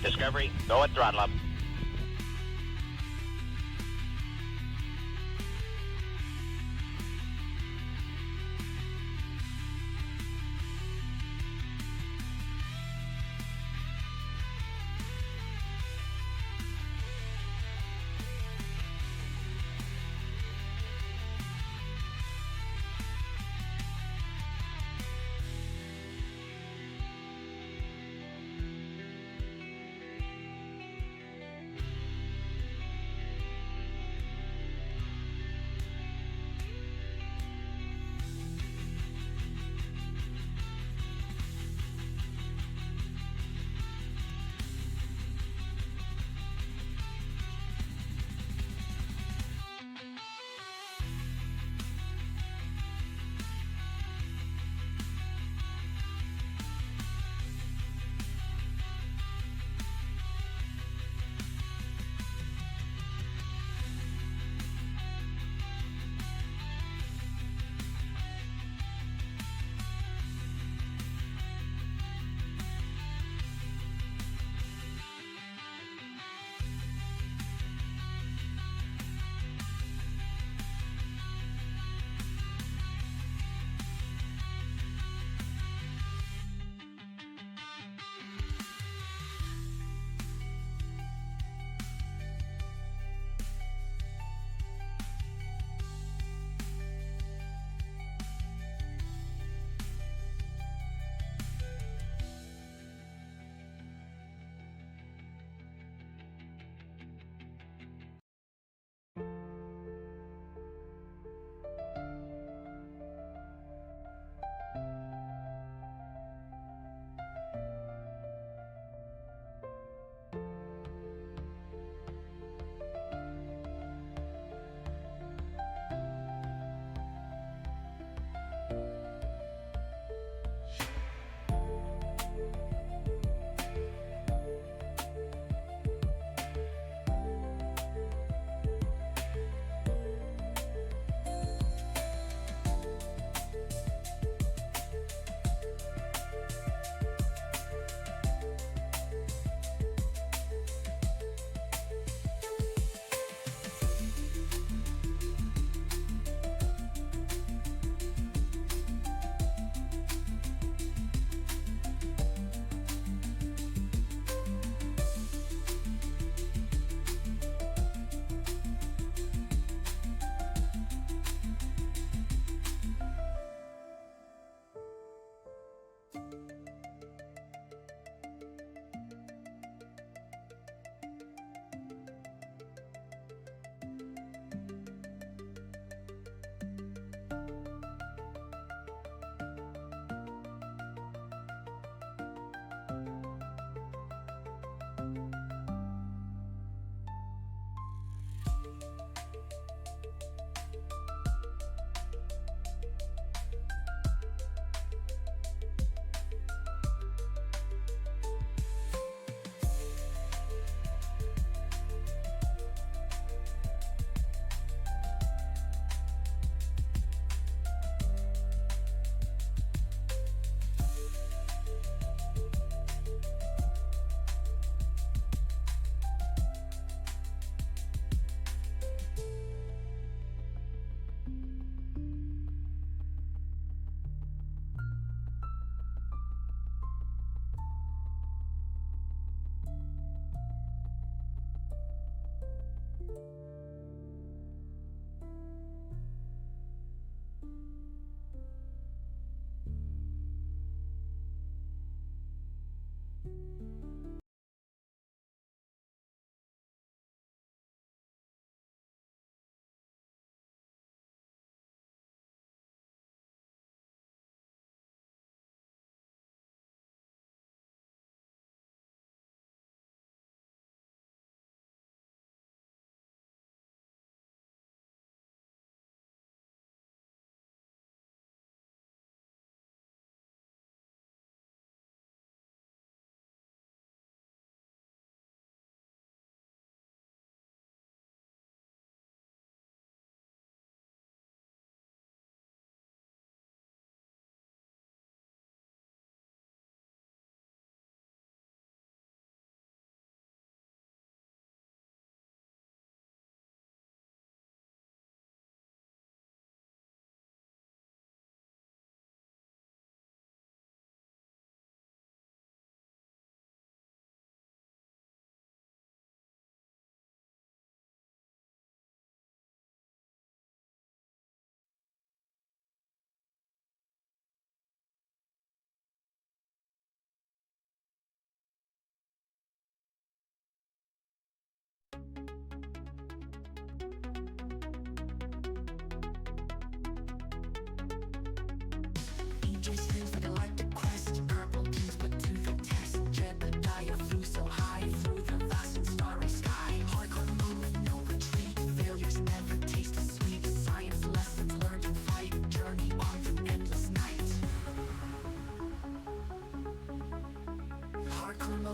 Discovery, go at throttle up.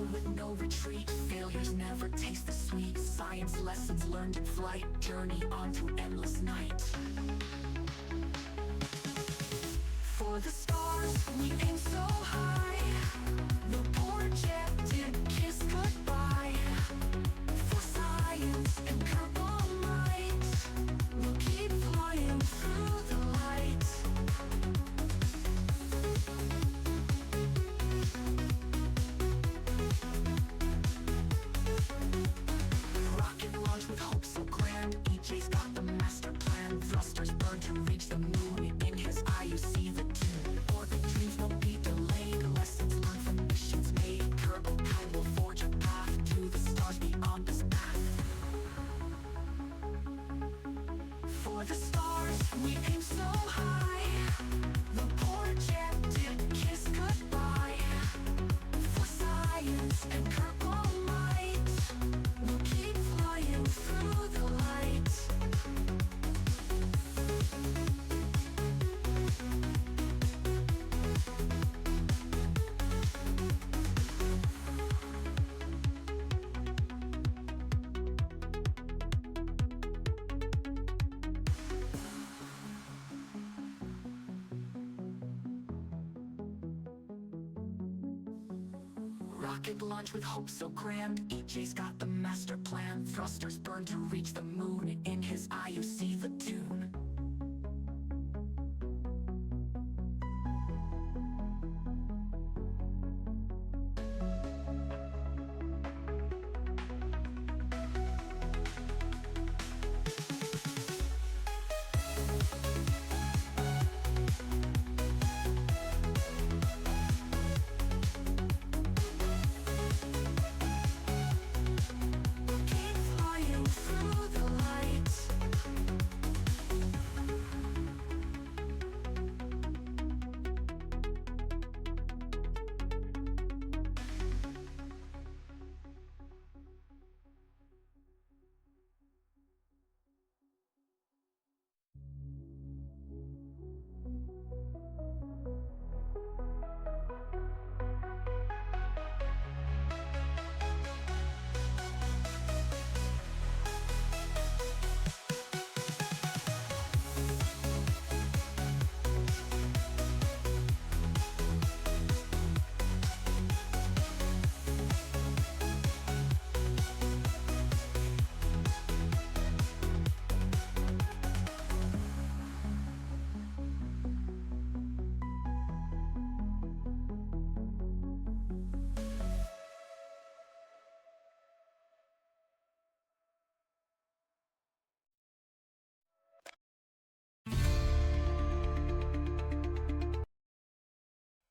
battle with no retreat. Failures never taste the sweet. Science lessons learned in flight. Journey on to endless night. For the stars, we aim so high. The poor jet did kiss goodbye. For science and purple light, we'll keep flying through the light. Rocket launch with hope so grand. EJ's got the master plan. Thrusters burn to reach the moon. In his eye you see the tune. Orbit dreams won't be delayed. Lessons learned from missions made. Turbo time will forge a path to the stars beyond this path. For the stars, we aim so high. The poor jet did kiss goodbye. For science and purple light, we'll keep flying through the light. Rocket launch with hope so grand. EJ's got the master plan. Thrusters burn to reach the moon. In his eye you see the tune. Keep flying through the light.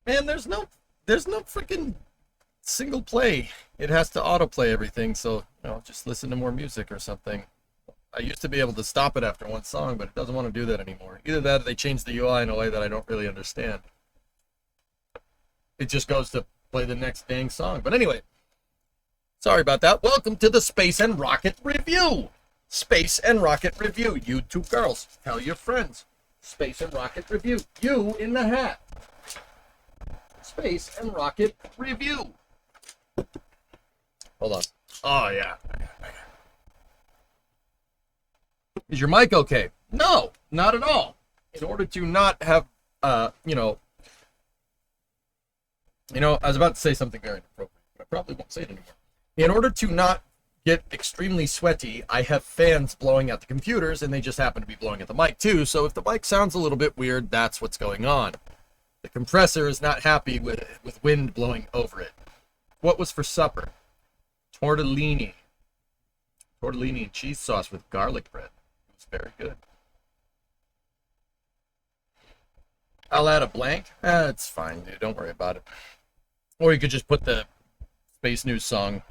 Man, there's no freaking single play. It has to autoplay everything, so just listen to more music or something. I used to be able to stop it after one song, but it doesn't want to do that anymore. Either that or they changed the UI in a way that I don't really understand. It just goes to play the next dang song. But anyway, sorry about that. Welcome to the Space and Rocket Review. Space and Rocket Review. You two girls, tell your friends. Space and Rocket Review. You in the hat. Space and Rocket Review. Hold on. Oh, yeah. Is your mic okay? No, not at all. In order to not have, I was about to say something very inappropriate, but I probably won't say it anymore. In order to not get extremely sweaty, I have fans blowing at the computers, and they just happen to be blowing at the mic too, so if the mic sounds a little bit weird, that's what's going on. The compressor is not happy with wind blowing over it. What was for supper? Tortellini. Tortellini and cheese sauce with garlic bread. It was very good. I'll add a blank. It's fine, dude. Don't worry about it. Or you could just put the Space News song.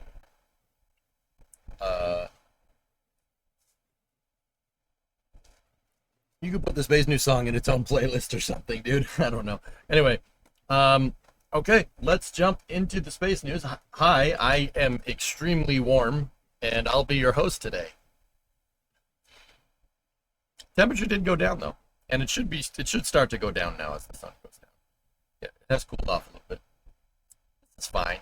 You could put the Space News song in its own playlist or something, dude. I don't know. Anyway, okay, let's jump into the Space News. Hi, I am extremely warm, and I'll be your host today. Temperature did go down though, and it should start to go down now as the sun goes down. Yeah, it has cooled off a little bit. It's fine.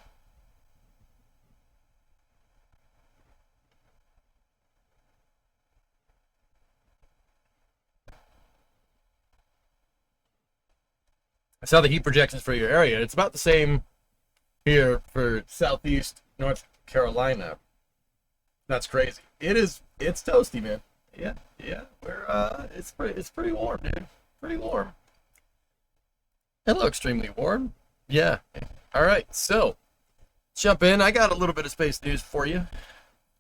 I saw the heat projections for your area. It's about the same here for southeast North Carolina. That's crazy. It's toasty, man. Yeah. It's pretty warm, dude. Pretty warm. Hello, extremely warm. Yeah. All right, so jump in. I got a little bit of space news for you. A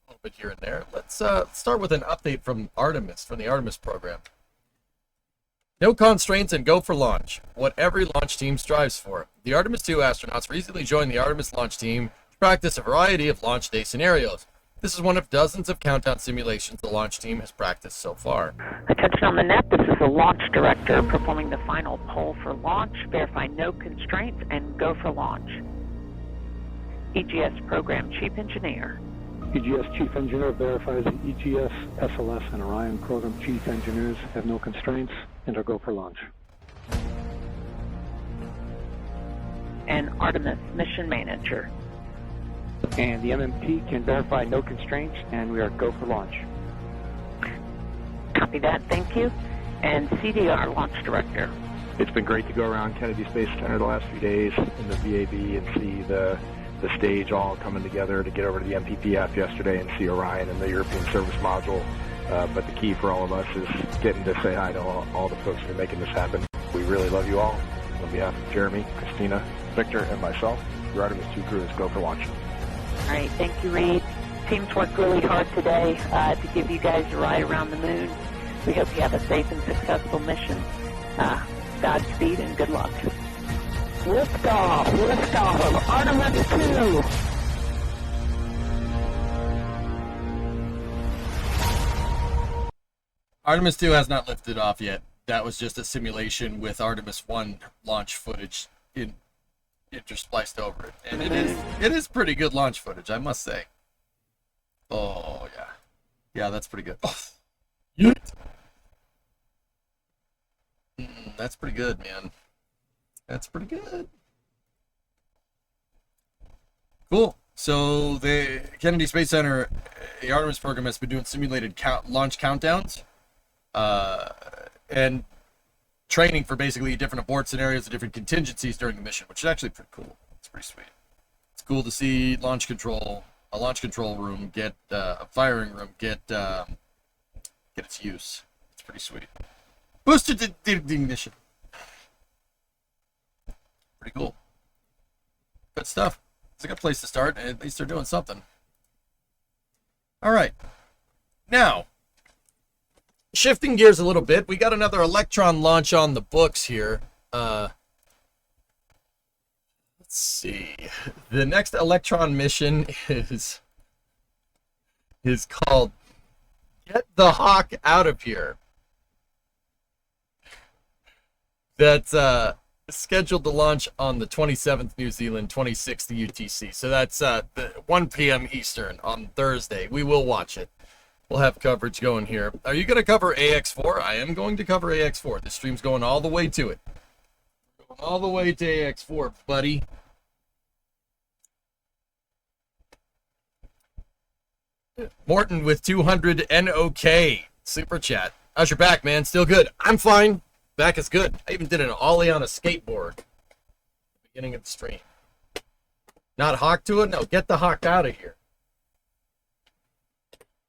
little bit here and there. Let's start with an update from Artemis, from the Artemis program. No constraints and go for launch. What every launch team strives for. The Artemis 2 astronauts recently joined the Artemis launch team to practice a variety of launch day scenarios. This is one of dozens of countdown simulations the launch team has practiced so far. Attention on the net, this is the launch director performing the final poll for launch. Verify no constraints and go for launch. EGS program chief engineer. EGS chief engineer verifies the EGS, SLS, and Orion program chief engineers have no constraints and are go for launch. And Artemis mission manager. And the MMT can verify no constraints and we are go for launch. Copy that, thank you. And CDR launch director. It's been great to go around Kennedy Space Center the last few days in the VAB and see the stage all coming together to get over to the MPPF yesterday and see Orion and the European Service Module. But the key for all of us is getting to say hi to all the folks that are making this happen. We really love you all. On behalf of Jeremy, Christina, Victor, and myself, the Artemis 2 crew is go for launch. All right, thank you, Reed. Teams worked really hard today to give you guys a ride around the moon. We hope you have a safe and successful mission. Godspeed and good luck. Liftoff of Artemis 2. Artemis 2 has not lifted off yet. That was just a simulation with Artemis 1 launch footage interspliced over it. And it is pretty good launch footage, I must say. Oh, yeah. Yeah, that's pretty good. Oh, unit. That's pretty good, man. That's pretty good. Cool. So the Kennedy Space Center, the Artemis program has been doing simulated launch countdowns and training for basically different abort scenarios and different contingencies during the mission, which is actually pretty cool. It's pretty sweet. It's cool to see a launch control room get a firing room get its use. It's pretty sweet. Boosted ignition. Pretty cool. Good stuff. It's a good place to start. At least they're doing something. All right. Now, shifting gears a little bit, we got another Electron launch on the books here. Let's see. The next Electron mission is called Get the Hawk Out of Here. That's scheduled to launch on the 27th New Zealand, 26th UTC. So that's 1 p.m. Eastern on Thursday. We will watch it. We'll have coverage going here. Are you going to cover AX4? I am going to cover AX4. This stream's going all the way to it. Going all the way to AX4, buddy. Morton with 200 NOK. Super chat. How's your back, man? Still good? I'm fine. Back is good. I even did an ollie on a skateboard at the beginning of the stream. Not hawk to it? No, get the hawk out of here.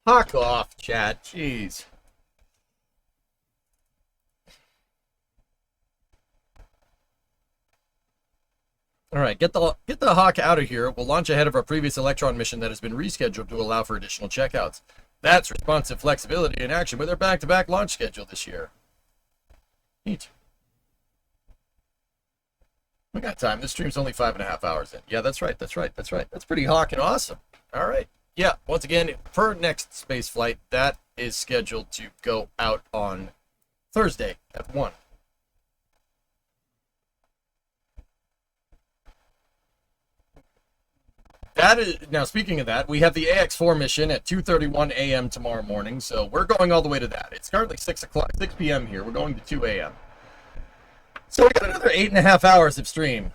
Hawk off, chat. Jeez. All right, get the hawk out of here. We'll launch ahead of our previous Electron mission that has been rescheduled to allow for additional checkouts. That's responsive flexibility in action with our back-to-back launch schedule this year. Neat. We got time. This stream's only 5.5 hours in. Yeah, that's right. That's pretty hawking awesome. All right. Yeah, once again, per next space flight, that is scheduled to go out on Thursday at 1. That is, now speaking of that, we have the AX4 mission at 2:31 a.m. tomorrow morning, so we're going all the way to that. It's currently 6 p.m. here. We're going to 2 a.m. So we got another 8.5 hours of stream.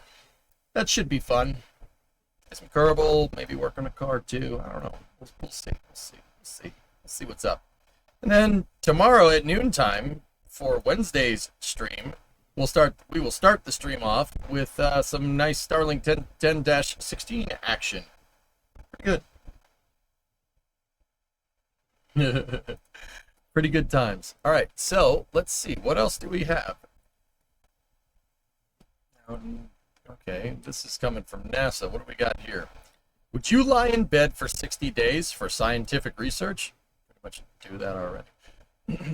That should be fun. Get some Kerbal, maybe work on a card too. I don't know. We'll see what's up. And then tomorrow at noontime for Wednesday's stream, We will start the stream off with some nice Starlink 10-16 action. Pretty good. Pretty good times. All right, so let's see. What else do we have? Okay, this is coming from NASA. What do we got here? Would you lie in bed for 60 days for scientific research? Pretty much do that already.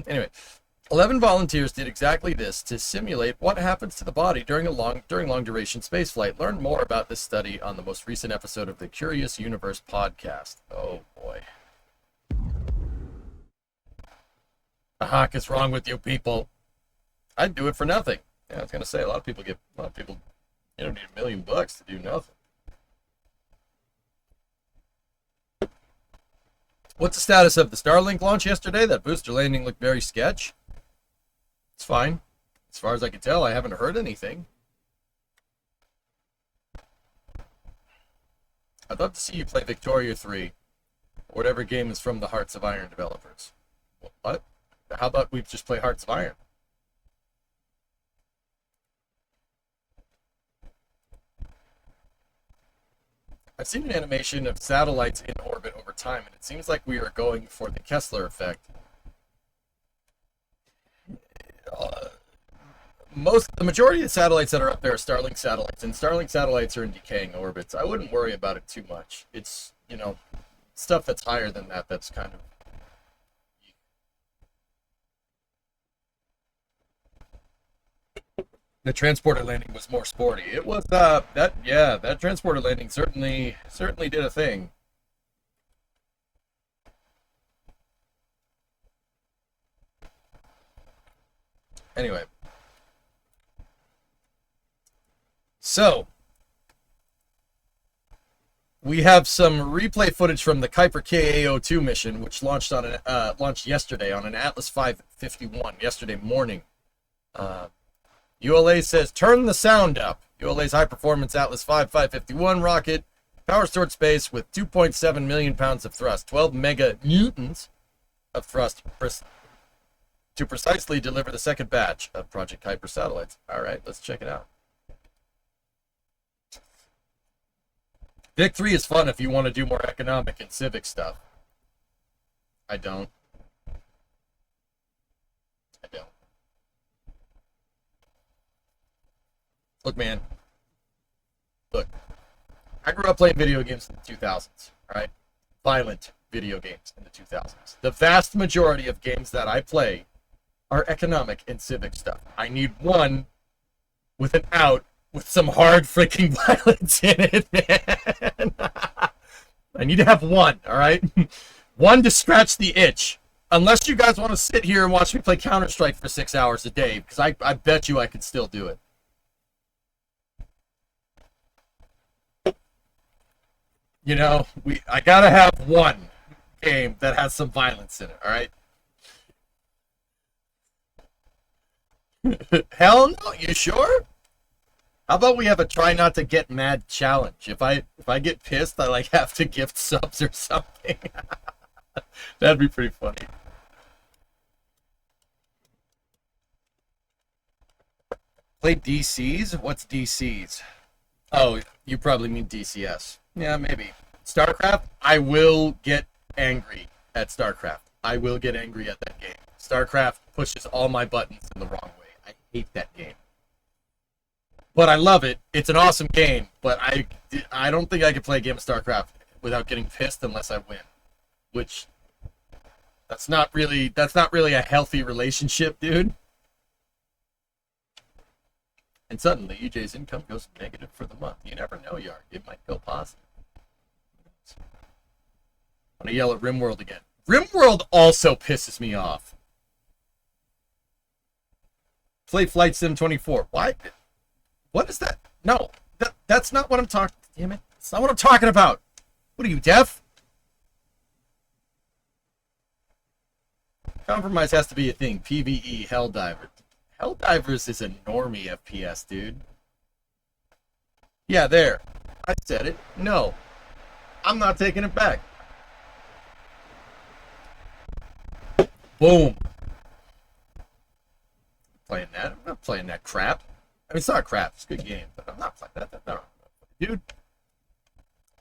Anyway, 11 volunteers did exactly this to simulate what happens to the body during long duration spaceflight. Learn more about this study on the most recent episode of the Curious Universe podcast. Oh boy. The heck is wrong with you people? I'd do it for nothing. Yeah, I was gonna say a lot of people, you don't need $1 million to do nothing. What's the status of the Starlink launch yesterday? That booster landing looked very sketch. It's fine. As far as I can tell, I haven't heard anything. I'd love to see you play Victoria 3. Or whatever game is from the Hearts of Iron developers. What? How about we just play Hearts of Iron? I've seen an animation of satellites in orbit over time, and it seems like we are going for the Kessler effect. The majority of the satellites that are up there are Starlink satellites, and Starlink satellites are in decaying orbits. I wouldn't worry about it too much. It's, stuff that's higher than that, that's kind of... The transporter landing was more sporty. It was, that transporter landing certainly did a thing. Anyway. So, we have some replay footage from the Kuiper KA-02 mission, which launched yesterday on an Atlas 551, yesterday morning. ULA says, turn the sound up. ULA's high-performance Atlas 551 rocket powers toward space with 2.7 million pounds of thrust, 12 meganewtons of thrust to precisely deliver the second batch of Project Kuiper satellites. All right, let's check it out. Vic 3 is fun if you want to do more economic and civic stuff. I don't. Look, man. Look. I grew up playing video games in the 2000s, all right? Violent video games in the 2000s. The vast majority of games that I play are economic and civic stuff. I need one with an out with some hard freaking violence in it, man. I need to have one, all right? One to scratch the itch. Unless you guys want to sit here and watch me play Counter-Strike for 6 hours a day, because I bet you I could still do it. I gotta have one game that has some violence in it, all right? Hell no, you sure? How about we have a try not to get mad challenge? If I get pissed, I have to gift subs or something. That'd be pretty funny. Play DCs? What's DCs? Oh, you probably mean DCS. Yeah, maybe. StarCraft, I will get angry at StarCraft. I will get angry at that game. StarCraft pushes all my buttons in the wrong way. I hate that game. But I love it. It's an awesome game. But I don't think I could play a game of StarCraft without getting pissed unless I win. Which, that's not really a healthy relationship, dude. And suddenly, EJ's income goes negative for the month. You never know, Yark. It might go positive. I'm going to yell at RimWorld again. RimWorld also pisses me off. Play Flight Sim 24. Why? What is that? No. That's not what I'm talking... Damn it. That's not what I'm talking about. What are you, deaf? Compromise has to be a thing. PvE, Helldiver. Helldivers is a normie FPS, dude. Yeah, there. I said it. No. I'm not taking it back. Boom. Playing that? I'm not playing that crap. I mean, it's not crap. It's a good game, but I'm not playing that. No. Dude,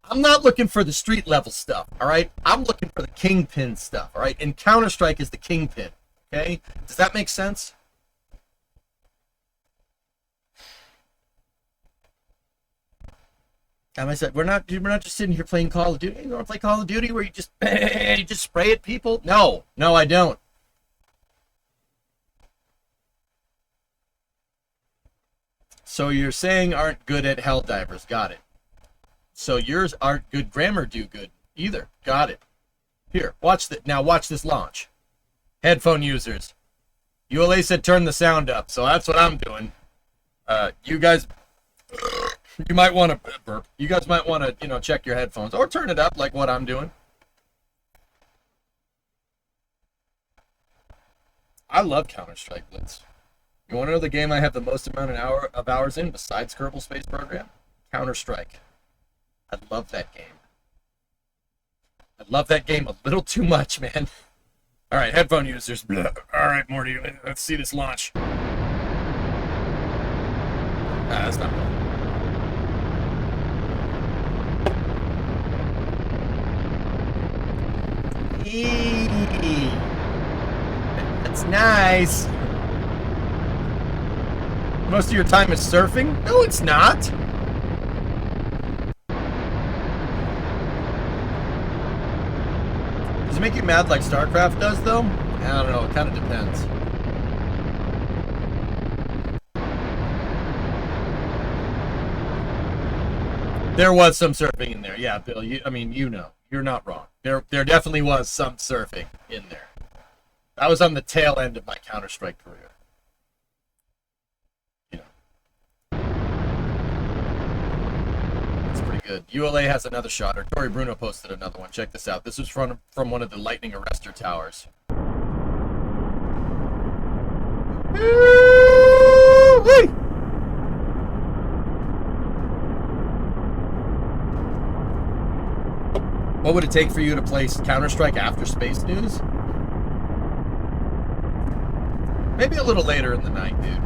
I'm not looking for the street level stuff, all right? I'm looking for the kingpin stuff, all right? And Counter-Strike is the kingpin, okay? Does that make sense? And I said, we're not just sitting here playing Call of Duty. You want to play Call of Duty where you just spray at people? No, I don't. So you're saying aren't good at Helldivers. Got it. So yours aren't good grammar do good either. Got it. Here, watch that. Now watch this launch. Headphone users. ULA said turn the sound up, so that's what I'm doing. You guys, you might want to burp. You guys might want to, check your headphones or turn it up like what I'm doing. I love Counter-Strike Blitz. You want to know the game I have the most amount of hours in besides Kerbal Space Program? Counter-Strike. I love that game. I love that game a little too much, man. All right, headphone users. All right, Morty, let's see this launch. That's not bad. That's nice. Most of your time is surfing? No, it's not. Does it make you mad like StarCraft does, though? I don't know. It kind of depends. There was some surfing in there. Yeah, Bill. You're not wrong. There definitely was some surfing in there. I was on the tail end of my Counter-Strike career. Good. ULA has another shot. Or Tori Bruno posted another one. Check this out. This was from one of the lightning arrestor towers. What would it take for you to play Counter-Strike after Space News? Maybe a little later in the night, dude.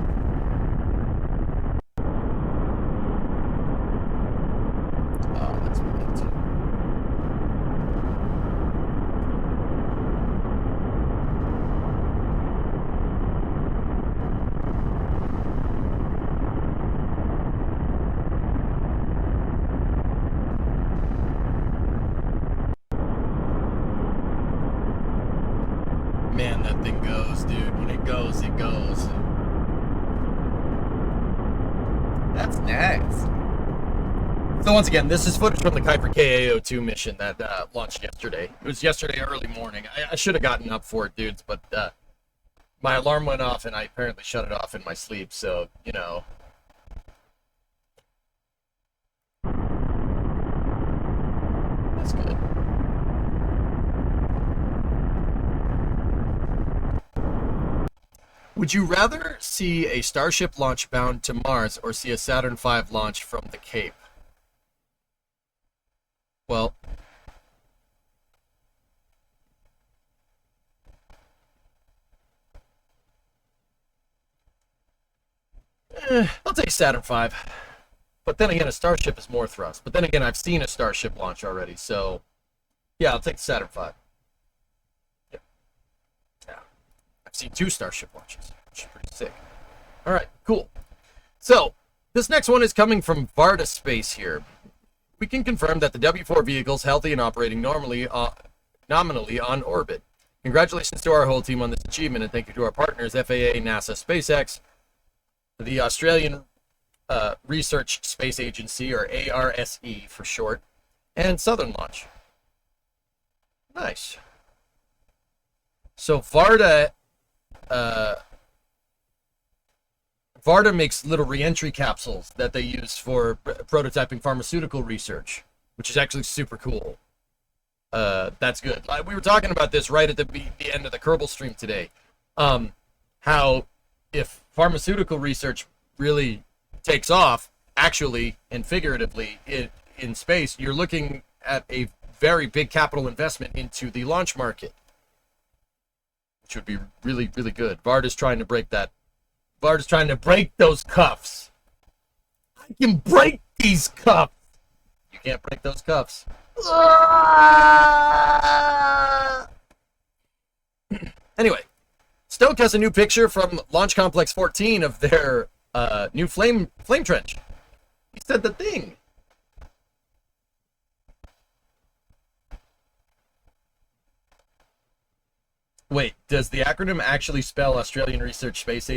Man, that thing goes, dude. When it goes, it goes. That's nice. So once again, this is footage from the Kuiper KAO2 mission that launched yesterday. It was yesterday early morning. I should have gotten up for it, dudes, but my alarm went off and I apparently shut it off in my sleep, so, That's good. Would you rather see a Starship launch bound to Mars or see a Saturn V launch from the Cape? Well, I'll take Saturn V. But then again, a Starship is more thrust. But then again, I've seen a Starship launch already, so yeah, I'll take the Saturn V. Yeah. I've seen 2 Starship launches, which is pretty sick. All right, cool. So, this next one is coming from Varda Space here. We can confirm that the W4 vehicle is healthy and operating nominally on orbit. Congratulations to our whole team on this achievement, and thank you to our partners, FAA, NASA, SpaceX, the Australian Research Space Agency, or ARSE for short, and Southern Launch. Nice. So Varda makes little re-entry capsules that they use for prototyping pharmaceutical research, which is actually super cool. That's good. We were talking about this right at the end of the Kerbal stream today. How if pharmaceutical research really takes off, actually and figuratively in space, you're looking at a very big capital investment into the launch market, which would be really, really good. Varda's trying to break that Bard's trying to break those cuffs. I can break these cuffs. You can't break those cuffs. Anyway, Stoke has a new picture from Launch Complex 14 of their new flame trench. He said the thing. Wait, does the acronym actually spell Australian Research Space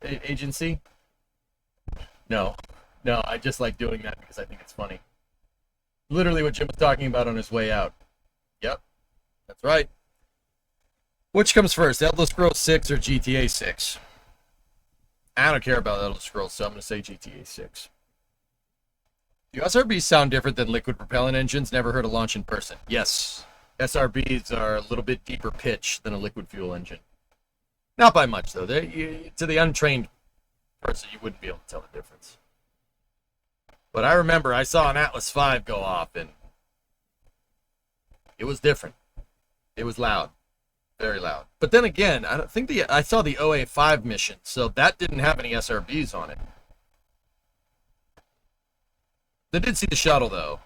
Agency? No, I just like doing that because I think it's funny. Literally what Jim was talking about on his way out. Yep, that's right. Which comes first, Elder Scrolls 6 or GTA 6? I don't care about Elder Scrolls, so I'm going to say GTA 6. Do SRBs sound different than liquid propellant engines? Never heard a launch in person. Yes. SRBs are a little bit deeper pitch than a liquid fuel engine. Not by much, though. To the untrained person, you wouldn't be able to tell the difference. But I remember I saw an Atlas V go off, and it was different. It was loud. Very loud. But then again, I saw the OA5 mission, so that didn't have any SRBs on it. They did see the shuttle, though.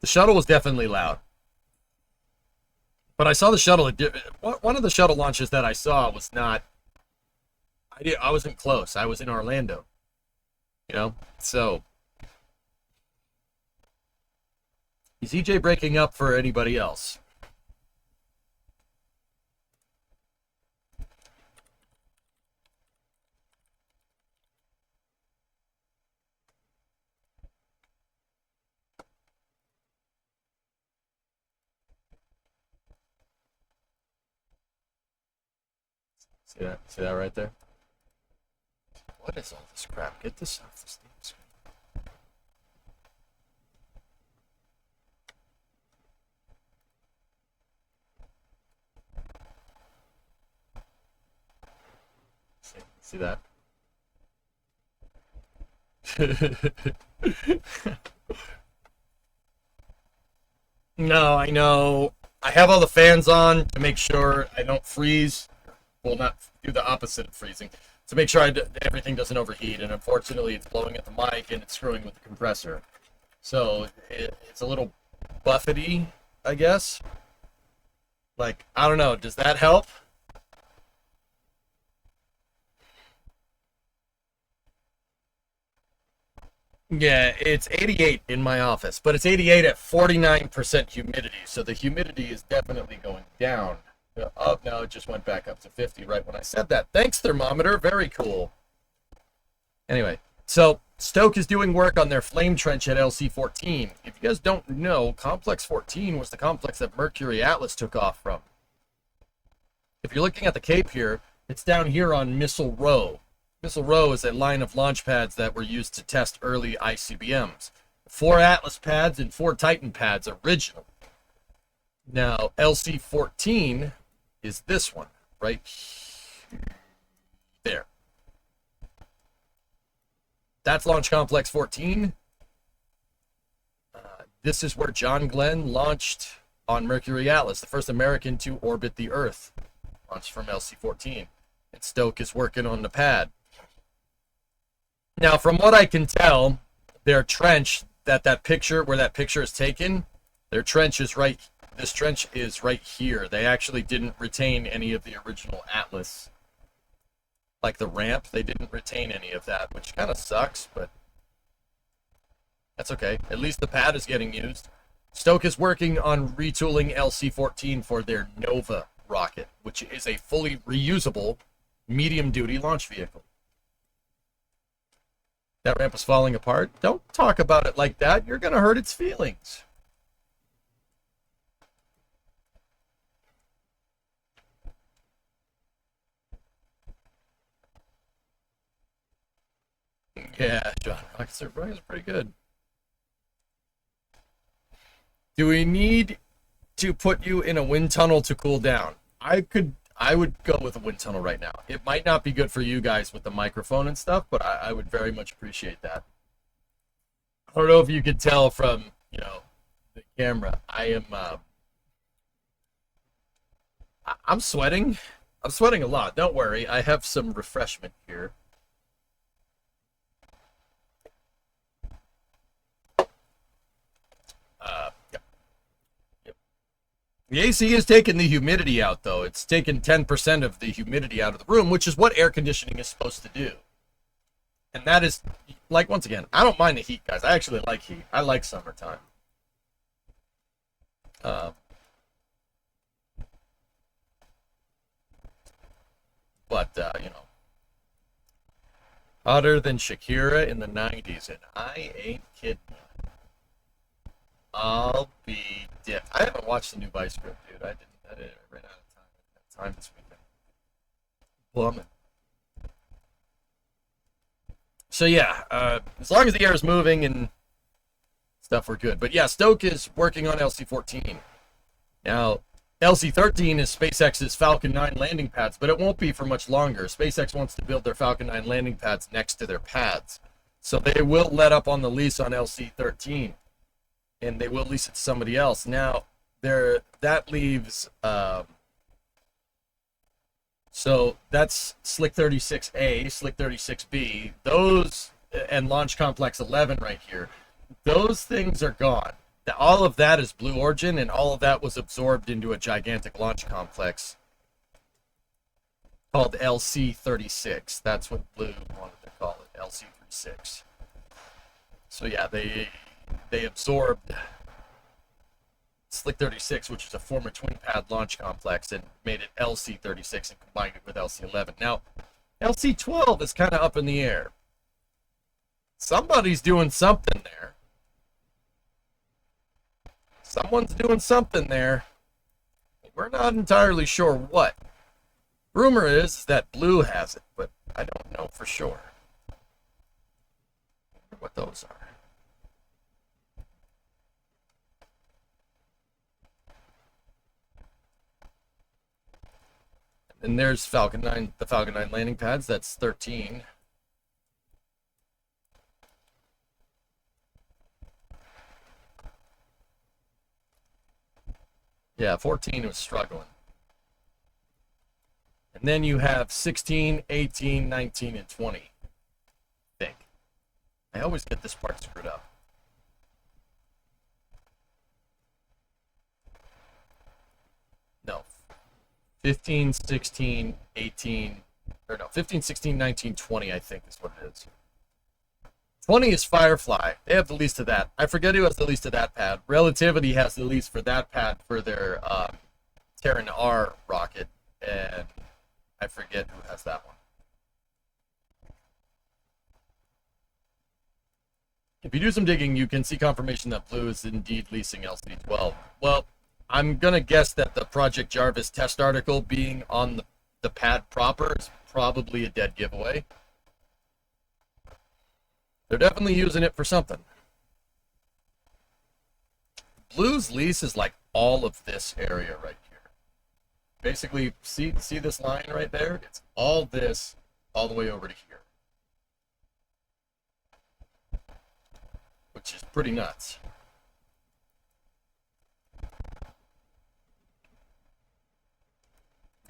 The shuttle was definitely loud. But I saw the shuttle. One of the shuttle launches that I saw was not... I wasn't close. I was in Orlando. You know? So... Is EJ breaking up for anybody else? See that right there? What is all this crap? Get this off the Steam screen. See that? No, I know. I have all the fans on to make sure I don't freeze. Well, not do the opposite of freezing. To make sure everything doesn't overheat. And unfortunately, it's blowing at the mic and it's screwing with the compressor. So it's a little buffety, I guess. Like, I don't know. Does that help? Yeah, it's 88 in my office, but it's 88 at 49% humidity, so the humidity is definitely going down. Oh, no, it just went back up to 50 right when I said that. Thanks, thermometer. Very cool. Anyway, so Stoke is doing work on their flame trench at LC-14. If you guys don't know, Complex 14 was the complex that Mercury Atlas took off from. If you're looking at the Cape here, it's down here on Missile Row. Missile Row is a line of launch pads that were used to test early ICBMs. 4 Atlas pads and 4 Titan pads original. Now, LC-14 is this one, right there. That's Launch Complex 14. This is where John Glenn launched on Mercury Atlas, the first American to orbit the Earth. Launched from LC-14. And Stoke is working on the pad. Now, from what I can tell, their trench, where that picture is taken, their trench is right, this trench is right here. They actually didn't retain any of the original Atlas. Like the ramp, they didn't retain any of that, which kind of sucks, but that's okay. At least the pad is getting used. Stoke is working on retooling LC-14 for their Nova rocket, which is a fully reusable medium-duty launch vehicle. That ramp is falling apart. Don't talk about it like that. You're going to hurt its feelings. Yeah, John Rockets are pretty good. Do we need to put you in a wind tunnel to cool down? I would go with a wind tunnel right now. It might not be good for you guys with the microphone and stuff, but I would very much appreciate that. I don't know if you could tell from, the camera. I am I'm sweating. I'm sweating a lot. Don't worry. I have some refreshment here. Yeah. Yep. The AC is taking the humidity out, though. It's taken 10% of the humidity out of the room, which is what air conditioning is supposed to do. And that is, like, once again, I don't mind the heat, guys. I actually like heat. I like summertime. But, you know, hotter than Shakira in the 90s, and I ain't kidding. I'll be dead. I haven't watched the new Vice Grip, dude. I ran out of time this weekend. Plumbing. So yeah, as long as the air is moving and stuff, we're good. But yeah, Stoke is working on LC-14. Now, LC-13 is SpaceX's Falcon 9 landing pads, but it won't be for much longer. SpaceX wants to build their Falcon 9 landing pads next to their pads. So they will let up on the lease on LC-13, and they will lease it to somebody else. Now, that leaves... so that's Slick 36A, Slick 36B, those, and Launch Complex 11 right here. Those things are gone. All of that is Blue Origin, and all of that was absorbed into a gigantic launch complex called LC-36. That's what Blue wanted to call it, LC-36. So yeah, they absorbed Slick 36, which is a former twin pad launch complex, and made it LC-36 and combined it with LC-11. Now, LC-12 is kind of up in the air. Somebody's doing something there. Someone's doing something there. We're not entirely sure what. Rumor is that Blue has it, but I don't know for sure. I wonder what those are. And there's Falcon 9, the Falcon 9 landing pads. That's 13. Yeah, 14 was struggling. And then you have 16, 18, 19, and 20. I think. I always get this part screwed up. No. 15, 16, 18, or no, 15, 16, 19, 20, I think is what it is. 20 is Firefly. They have the lease to that. I forget who has the lease to that pad. Relativity has the lease for that pad for their Terran R rocket, and I forget who has that one. If you do some digging, you can see confirmation that Blue is indeed leasing LC-12. Well, I'm going to guess that the Project Jarvis test article being on the pad proper is probably a dead giveaway. They're definitely using it for something. Blue's lease is like all of this area right here. Basically, see this line right there? It's all this, all the way over to here. Which is pretty nuts.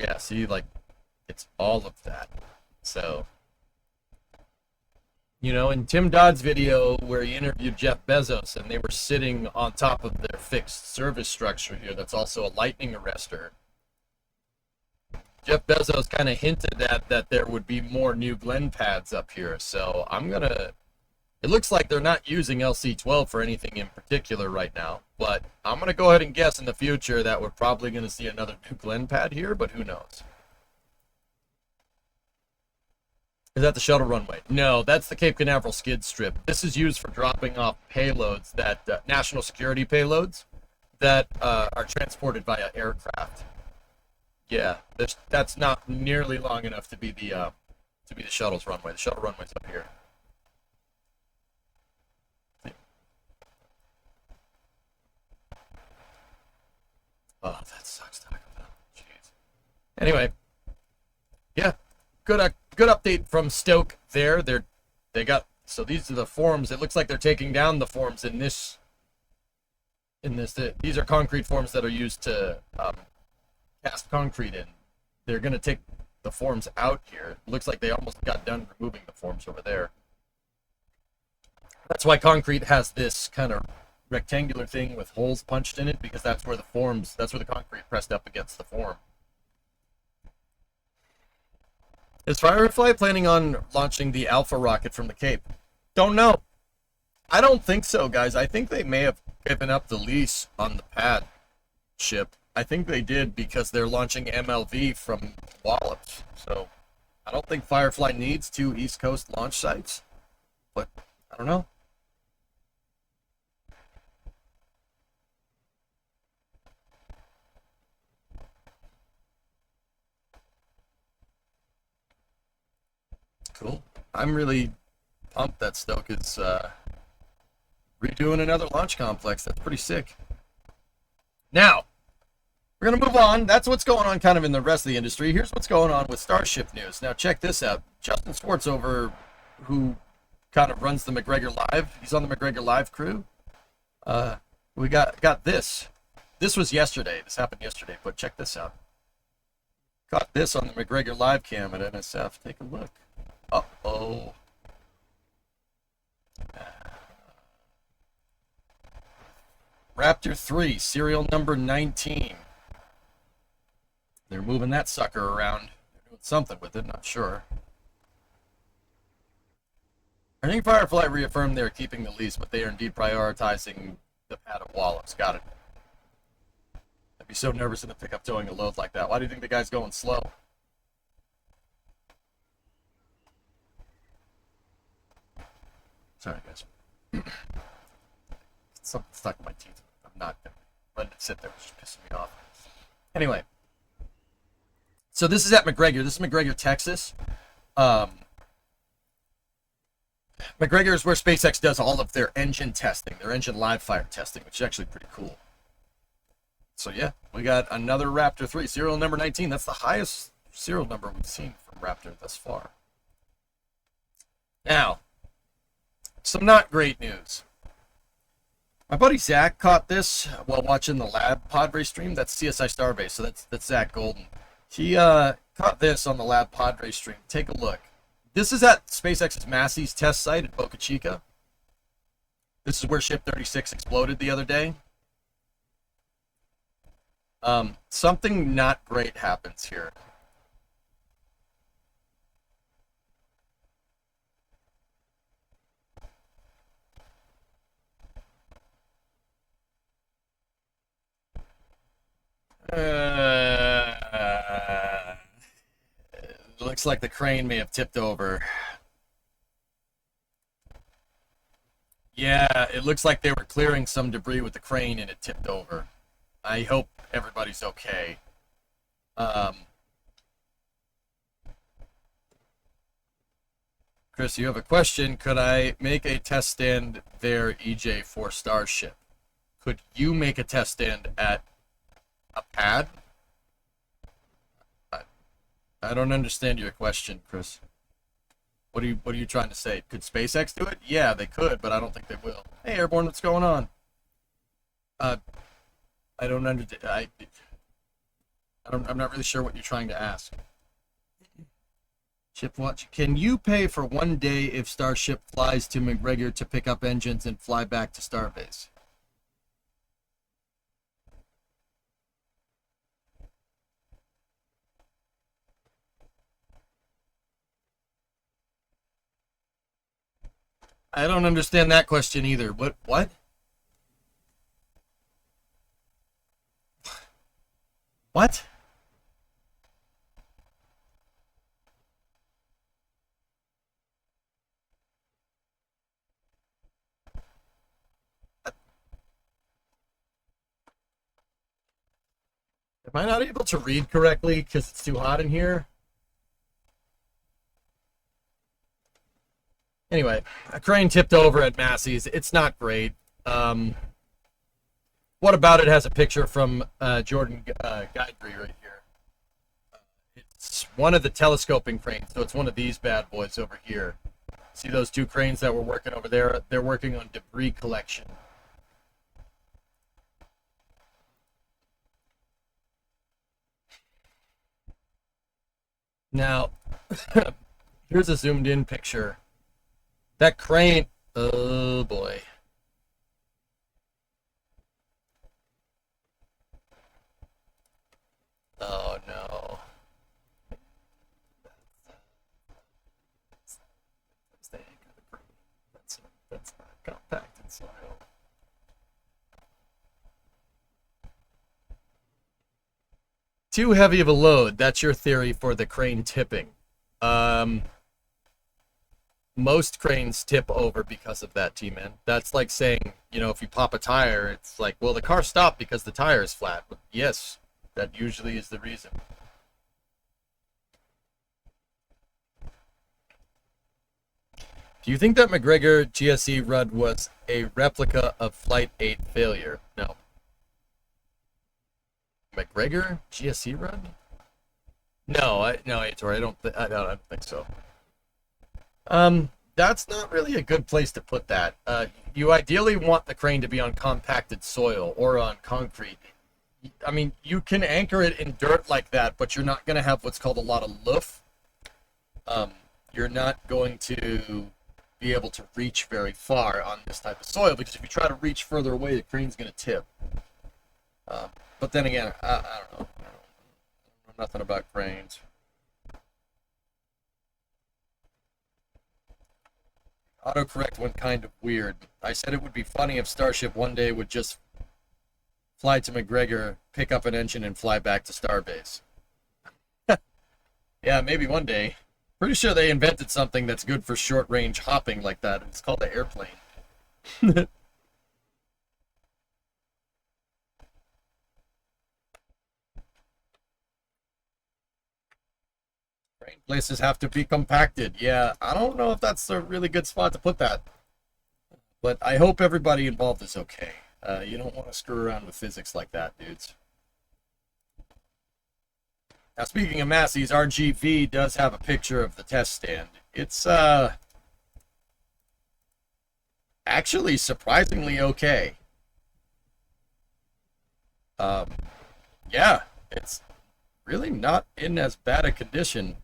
Yeah, see, like, it's all of that. So... You know, in Tim Dodd's video where he interviewed Jeff Bezos and they were sitting on top of their fixed service structure here that's also a lightning arrestor, Jeff Bezos kind of hinted at that there would be more New Glenn pads up here. So it looks like they're not using LC-12 for anything in particular right now, but I'm going to go ahead and guess in the future that we're probably going to see another New Glenn pad here, but who knows? Is that the shuttle runway? No, that's the Cape Canaveral skid strip. This is used for dropping off payloads, that national security payloads that are transported via aircraft. Yeah, that's not nearly long enough to be the shuttle's runway. The shuttle runway's up here. Oh, that sucks to talk about. Jeez. Anyway, yeah, good update from Stoke there. They got, so these are the forms. It looks like they're taking down the forms in this. These are concrete forms that are used to cast concrete in. They're going to take the forms out here. It looks like they almost got done removing the forms over there. That's why concrete has this kind of rectangular thing with holes punched in it, because that's where the concrete pressed up against the form. Is Firefly planning on launching the Alpha rocket from the Cape? Don't know. I don't think so, guys. I think they may have given up the lease on the pad ship. I think they did because they're launching MLV from Wallops. So I don't think Firefly needs 2 East Coast launch sites. But I don't know. Cool. I'm really pumped that Stoke is redoing another launch complex. That's pretty sick. Now, we're going to move on. That's what's going on kind of in the rest of the industry. Here's what's going on with Starship news. Now, check this out. Justin Schwartzover, who kind of runs the McGregor Live, he's on the McGregor Live crew. We got this. This was yesterday. This happened yesterday, but check this out. Caught this on the McGregor Live cam at NSF. Take a look. Uh-oh. Raptor 3, serial number 19. They're moving that sucker around. They're doing something with it, not sure. I think Firefly reaffirmed they're keeping the lease, but they are indeed prioritizing the pad of Wallops. Got it. I'd be so nervous in the pickup towing a load like that. Why do you think the guy's going slow? Sorry, guys. Something stuck in my teeth. I'm not going to let it sit there. It's just pissing me off. Anyway. So this is at McGregor. This is McGregor, Texas. McGregor is where SpaceX does all of their engine testing, their engine live fire testing, which is actually pretty cool. So yeah, we got another Raptor 3, serial number 19. That's the highest serial number we've seen from Raptor thus far. Now, some not great news. My buddy Zach caught this while watching the Lab Padre stream. That's CSI Starbase, so that's Zach Golden. He caught this on the Lab Padre stream. Take a look. This is at SpaceX's Massey's test site in Boca Chica. This is where Ship 36 exploded the other day. Something not great happens here. Looks like the crane may have tipped over. Yeah, it looks like they were clearing some debris with the crane and it tipped over. I hope everybody's okay. Chris, you have a question. Could I make a test stand there, EJ, for Starship? Could you make a test stand at a pad? I don't understand your question, Chris. What are you trying to say? Could SpaceX do it? Yeah, they could, but I don't think they will. Hey, Airborne, what's going on? I don't understand. I'm not really sure what you're trying to ask. Chip Watch, can you pay for 1 day if Starship flies to McGregor to pick up engines and fly back to Starbase? I don't understand that question either. What? What? Am I not able to read correctly because it's too hot in here? Anyway, a crane tipped over at Massey's. It's not great. What About It has a picture from Jordan Guidry right here. It's one of the telescoping cranes, so it's one of these bad boys over here. See those two cranes that were working over there? They're working on debris collection. Now, here's a zoomed in picture. That crane, oh boy. Oh no. That's the anchor of the crane. That's not compacted soil. Too heavy of a load. That's your theory for the crane tipping. Most cranes tip over because of that, T-Man. That's like saying, you know, if you pop a tire, it's like, well, the car stopped because the tire is flat. But yes, that usually is the reason. Do you think that McGregor GSE Rudd was a replica of Flight 8 failure? No. McGregor GSE Rudd? No, no, Aitor, I don't think so. That's not really a good place to put that. You ideally want the crane to be on compacted soil or on concrete. I mean, you can anchor it in dirt like that, but you're not going to have what's called a lot of loof. You're not going to be able to reach very far on this type of soil, because if you try to reach further away, the crane's going to tip. But then again, I don't know. I know nothing about cranes. Autocorrect went kind of weird. I said it would be funny if Starship one day would just fly to McGregor, pick up an engine, and fly back to Starbase. Yeah, maybe one day. Pretty sure they invented something that's good for short-range hopping like that. It's called the airplane. Crane places have to be compacted. Yeah, I don't know if that's a really good spot to put that. But I hope everybody involved is okay. You don't want to screw around with physics like that, dudes. Now, speaking of Massey's, RGV does have a picture of the test stand. It's, actually surprisingly okay. Yeah, it's really not in as bad a condition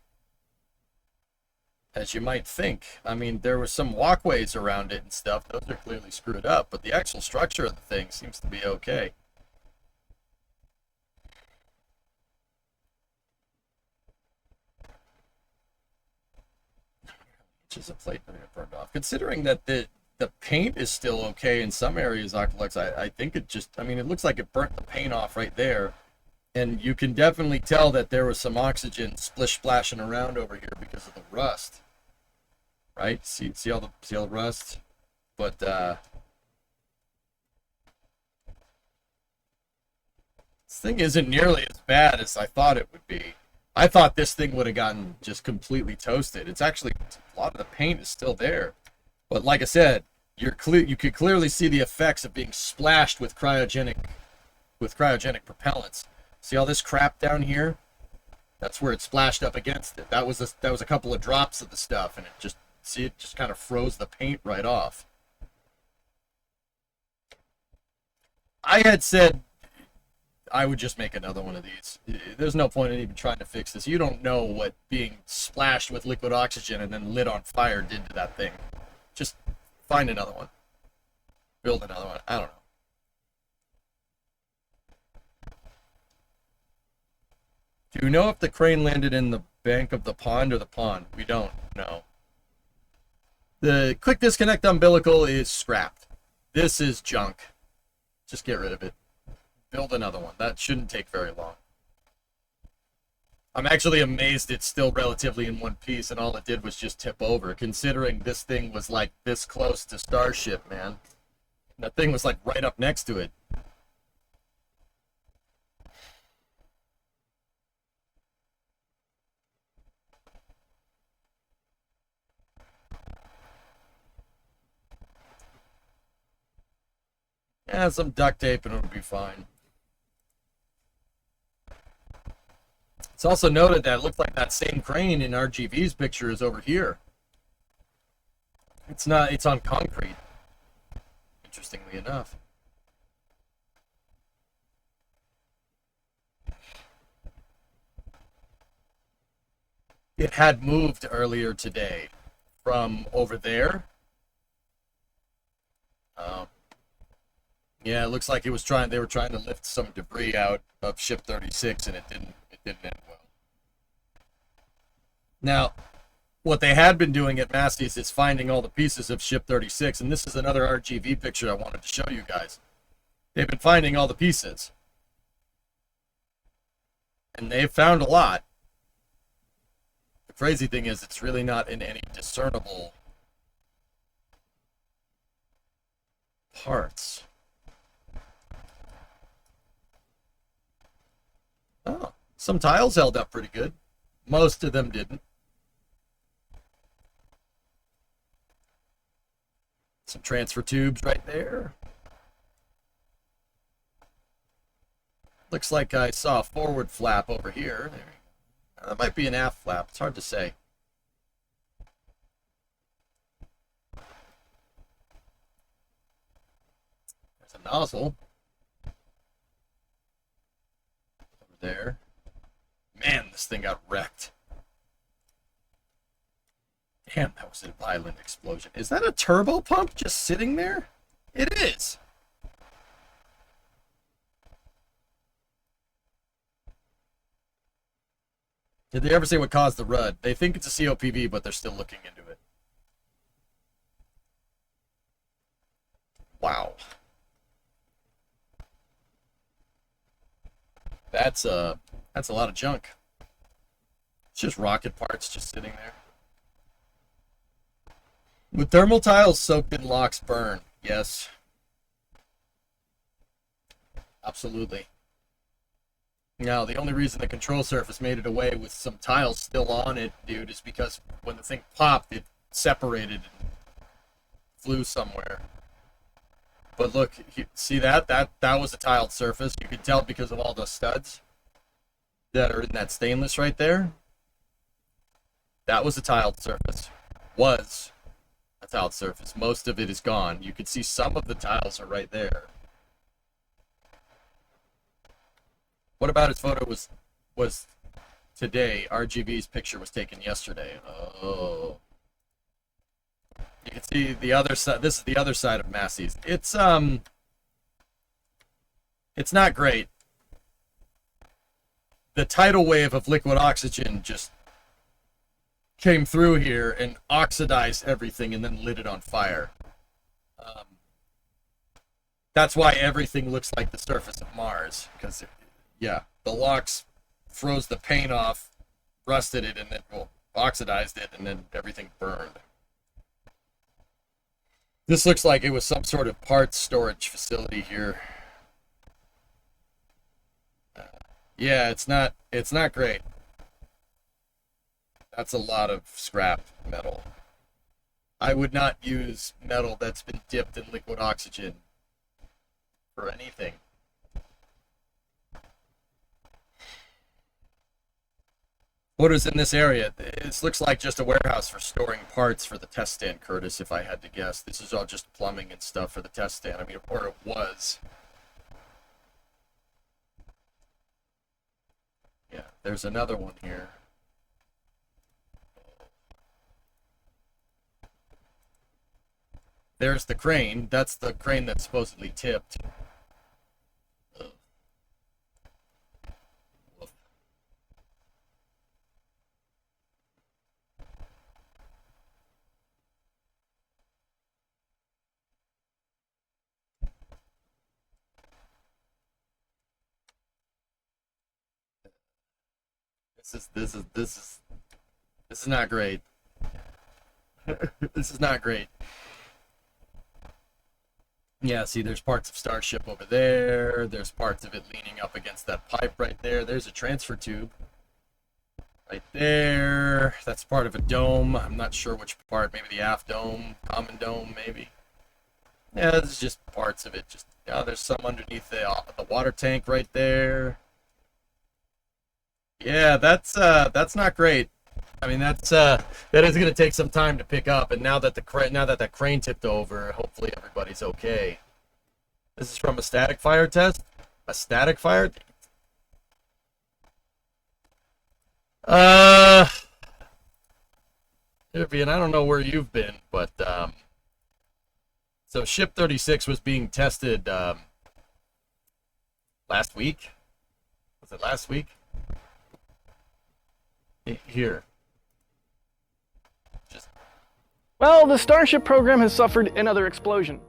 as you might think. I mean, there were some walkways around it and stuff. Those are clearly screwed up, but the actual structure of the thing seems to be okay. Inches of plate burned off. Considering that the paint is still okay in some areas, Octolux, I think it just, I mean, it looks like it burnt the paint off right there. And you can definitely tell that there was some oxygen splashing around over here because of the rust. Right? See all the rust? But this thing isn't nearly as bad as I thought it would be. I thought this thing would have gotten just completely toasted. It's actually, a lot of the paint is still there. But like I said, you could clearly see the effects of being splashed with cryogenic propellants. See all this crap down here? That's where it splashed up against it. That was a couple of drops of the stuff, and it just kind of froze the paint right off. I had said I would just make another one of these. There's no point in even trying to fix this. You don't know what being splashed with liquid oxygen and then lit on fire did to that thing. Just find another one. Build another one. I don't know. Do you know if the crane landed in the bank of the pond or the pond? We don't know. The quick disconnect umbilical is scrapped. This is junk. Just get rid of it. Build another one. That shouldn't take very long. I'm actually amazed it's still relatively in one piece and all it did was just tip over, considering this thing was like this close to Starship, man. That thing was like right up next to it. Yeah, some duct tape and it'll be fine. It's also noted that it looked like that same crane in RGV's picture is over here. It's not, it's on concrete, interestingly enough. it had moved earlier today from over there. Yeah, it looks like it was they were trying to lift some debris out of ship 36, and it didn't end well. Now, what they had been doing at Massey's is finding all the pieces of ship 36, and this is another RGV picture I wanted to show you guys. They've been finding all the pieces, and they've found a lot. The crazy thing is it's really not in any discernible parts. Oh, some tiles held up pretty good. Most of them didn't. Some transfer tubes right there. Looks like I saw a forward flap over here. That might be an aft flap. It's hard to say. There's a nozzle. Over there. Man, this thing got wrecked. Damn, that was a violent explosion. Is that a turbo pump just sitting there? It is. Did they ever say what caused the rud? They think it's a COPV, but they're still looking into it. Wow. That's a lot of junk. It's just rocket parts just sitting there. Would thermal tiles soaked in locks burn? Yes. Absolutely. Now, the only reason the control surface made it away with some tiles still on it, dude, is because when the thing popped, it separated and flew somewhere. But look, see that? That was a tiled surface. You could tell because of all the studs that are in that stainless right there. That was a tiled surface. Was a tiled surface. Most of it is gone. You could see some of the tiles are right there. What about his photo was today? RGB's picture was taken yesterday. Oh. You can see the other side. This is the other side of Massey's. It's not great. The tidal wave of liquid oxygen just came through here and oxidized everything and then lit it on fire. That's why everything looks like the surface of Mars, because yeah, the locks froze the paint off, rusted it, and then oxidized it, and then everything burned. This looks like it was some sort of parts storage facility here. Yeah, it's not great. That's a lot of scrap metal. I would not use metal that's been dipped in liquid oxygen for anything. What is in this area? This looks like just a warehouse for storing parts for the test stand, Curtis, if I had to guess. This is all just plumbing and stuff for the test stand. I mean, or it was. Yeah, there's another one here. There's the crane. That's the crane that's supposedly tipped. This is not great. This is not great. Yeah, see, there's parts of Starship over there. There's parts of it leaning up against that pipe right there. There's a transfer tube right there. That's part of a dome. I'm not sure which part. Maybe the aft dome, common dome, maybe. Yeah, this is just parts of it. Just there's some underneath the water tank right there. Yeah, that's not great. I mean, that is going to take some time to pick up. And now that that crane tipped over, hopefully everybody's okay. This is from a static fire test. A static fire. And I don't know where you've been, but so Ship 36 was being tested last week. Was it last week? Here. Well, the Starship program has suffered another explosion.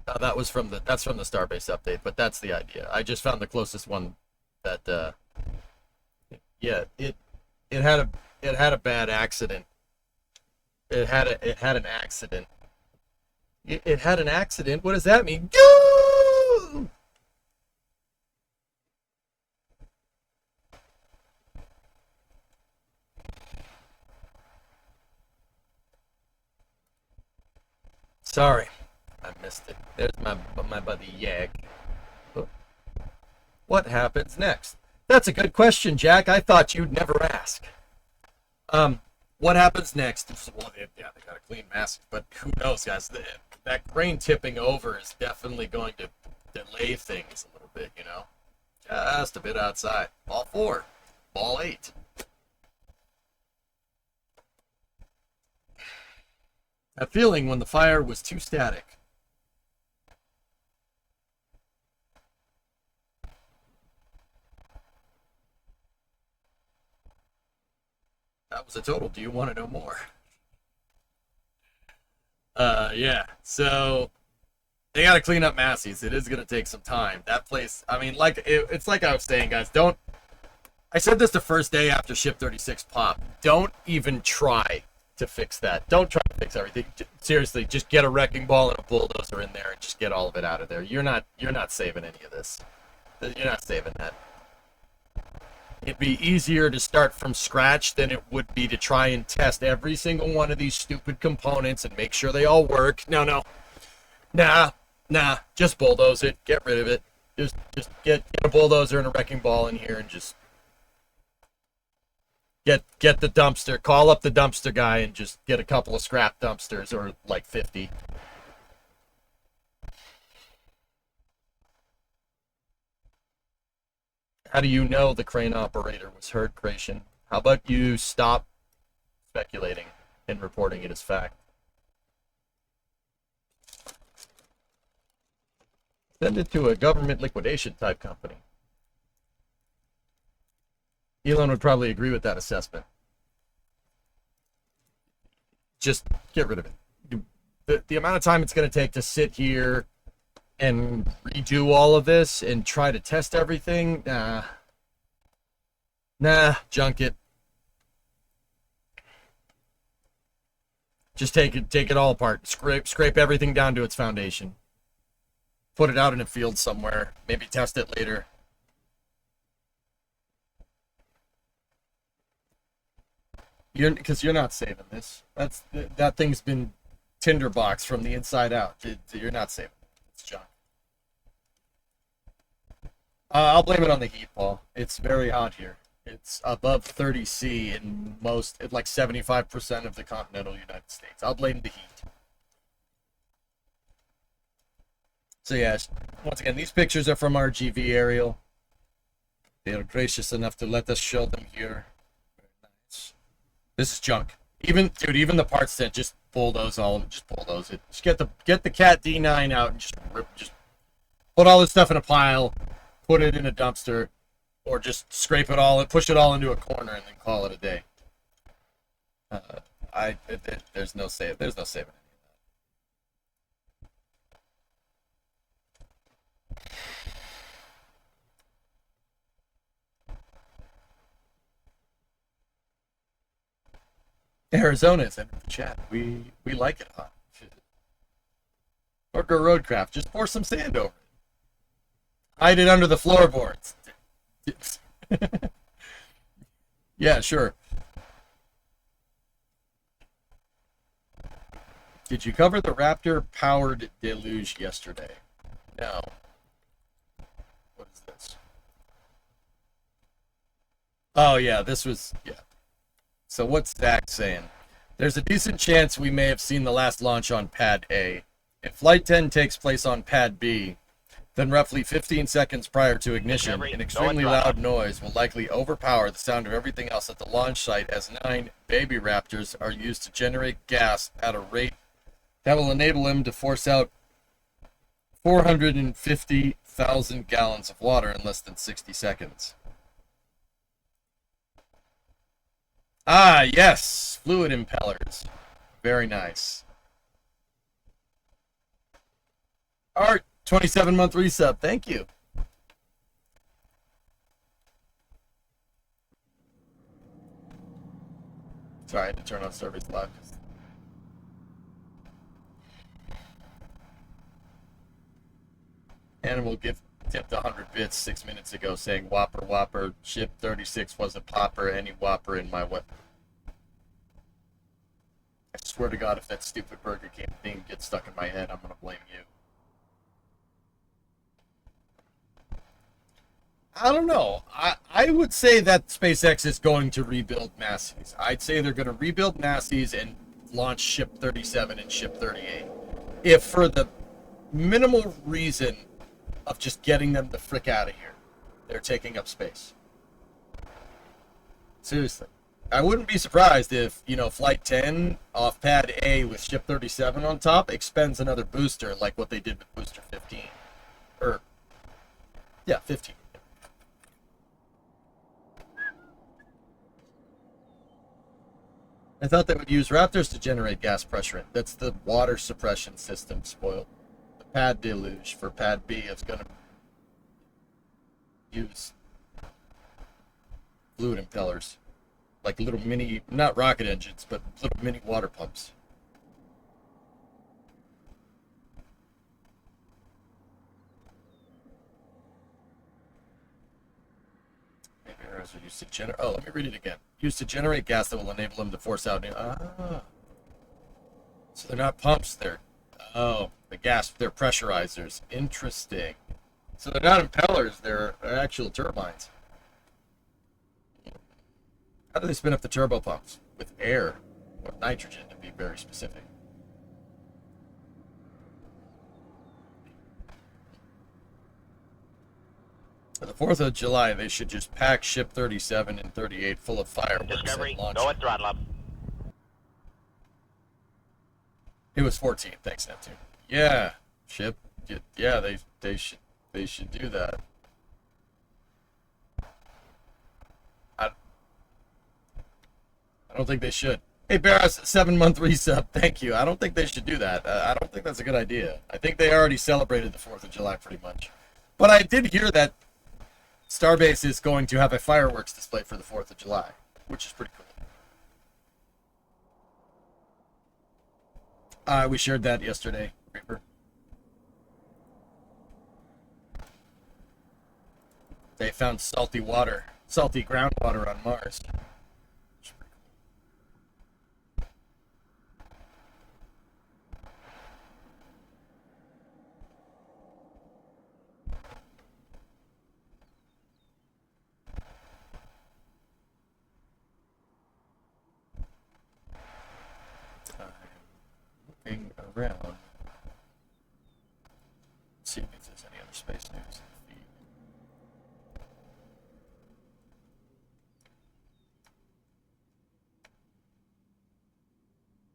That's from the Starbase update, but that's the idea. I just found the closest one that yeah, it had a bad accident. It had an accident. It had an accident. What does that mean? Go! Sorry, I missed it. There's my buddy Yag. What happens next? That's a good question, Jack. I thought you'd never ask. What happens next? Well, yeah, they got a clean mask, but who knows, guys? That crane tipping over is definitely going to delay things a little bit, you know? Just a bit outside. Ball 4. Ball 8. That feeling when the fire was too static. That was a total. Do you want to know more? Yeah. So they got to clean up Massey's. It is going to take some time. That place, I mean, it's like I was saying, guys, I said this the first day after Ship 36 popped. Don't even try to fix that. Don't try to fix everything. Seriously, just get a wrecking ball and a bulldozer in there and just get all of it out of there. You're not saving any of this. You're not saving that. It'd be easier to start from scratch than it would be to try and test every single one of these stupid components and make sure they all work. No. Nah. Just bulldoze it. Get rid of it. Just get a bulldozer and a wrecking ball in here and just get the dumpster. Call up the dumpster guy and just get a couple of scrap dumpsters, or like 50. How do you know the crane operator was hurt, Creation? How about you stop speculating and reporting it as fact? Send it to a government liquidation type company. Elon would probably agree with that assessment. Just get rid of it. The amount of time it's going to take to sit here and redo all of this and try to test everything, nah, junk it. Just take it all apart. Scrape everything down to its foundation. Put it out in a field somewhere. Maybe test it later. Because you're not saving this. That thing's been tinderbox from the inside out. You're not saving it. It's junk. I'll blame it on the heat, Paul. It's very hot here. It's above 30 C in like 75% of the continental United States. I'll blame the heat. So yes, once again, these pictures are from our GV aerial. They are gracious enough to let us show them here. Very nice. This is junk. Even the parts set, just bulldoze all of it. Just bulldoze it. Just get the Cat D9 out and just put all this stuff in a pile, put it in a dumpster, or just scrape it all and push it all into a corner and then call it a day. There's no saving any of that. Arizona is in the chat. We like it hot. Orca Roadcraft, just pour some sand over it. Hide it under the floorboards. Yeah, sure. Did you cover the Raptor-powered deluge yesterday? No. What is this? Oh, yeah, this was... Yeah. So what's Zach saying? There's a decent chance we may have seen the last launch on Pad A. If Flight 10 takes place on Pad B, Then roughly 15 seconds prior to ignition, Discovery, an go extremely and throttle loud noise will likely overpower the sound of everything else at the launch site as 9 baby Raptors are used to generate gas at a rate that will enable them to force out 450,000 gallons of water in less than 60 seconds. Ah, yes, fluid impellers. Very nice. Art, 27-month resub. Thank you. Sorry, I had to turn on Starbase Live. Animal gift tipped 100 bits 6 minutes ago saying, Whopper, Whopper, ship 36 was a popper, any Whopper in my weapon. I swear to God, if that stupid Burger King thing gets stuck in my head, I'm going to blame you. I don't know. I would say that SpaceX is going to rebuild Massey's. I'd say they're going to rebuild Massey's and launch Ship 37 and Ship 38. If for the minimal reason of just getting them the frick out of here, they're taking up space. Seriously. I wouldn't be surprised if, Flight 10 off Pad A with Ship 37 on top expends another booster like what they did with Booster 15. 15. I thought they would use Raptors to generate gas pressure. That's the water suppression system spoiled. The pad deluge for Pad B is going to use fluid impellers. Like little mini, not rocket engines, but little mini water pumps. Maybe arrows are used to generate. Oh, let me read it again. Used to generate gas that will enable them to force out. So they're not pumps. They're the gas. They're pressurizers. Interesting. So they're not impellers. They're actual turbines. How do they spin up the turbo pumps? With air or nitrogen, to be very specific. For the 4th of July, they should just pack Ship 37 and 38 full of fireworks Discovery, and launch go it. and throttle up. It was 14. Thanks, Neptune. Yeah, Ship. Yeah, they should do that. I don't think they should. Hey, Barras, 7-month resub. Thank you. I don't think they should do that. I don't think that's a good idea. I think they already celebrated the 4th of July pretty much. But I did hear that Starbase is going to have a fireworks display for the 4th of July, which is pretty cool. We shared that yesterday, Reaper. They found salty groundwater on Mars. Looking around. Let's see if there's any other space news in the feed.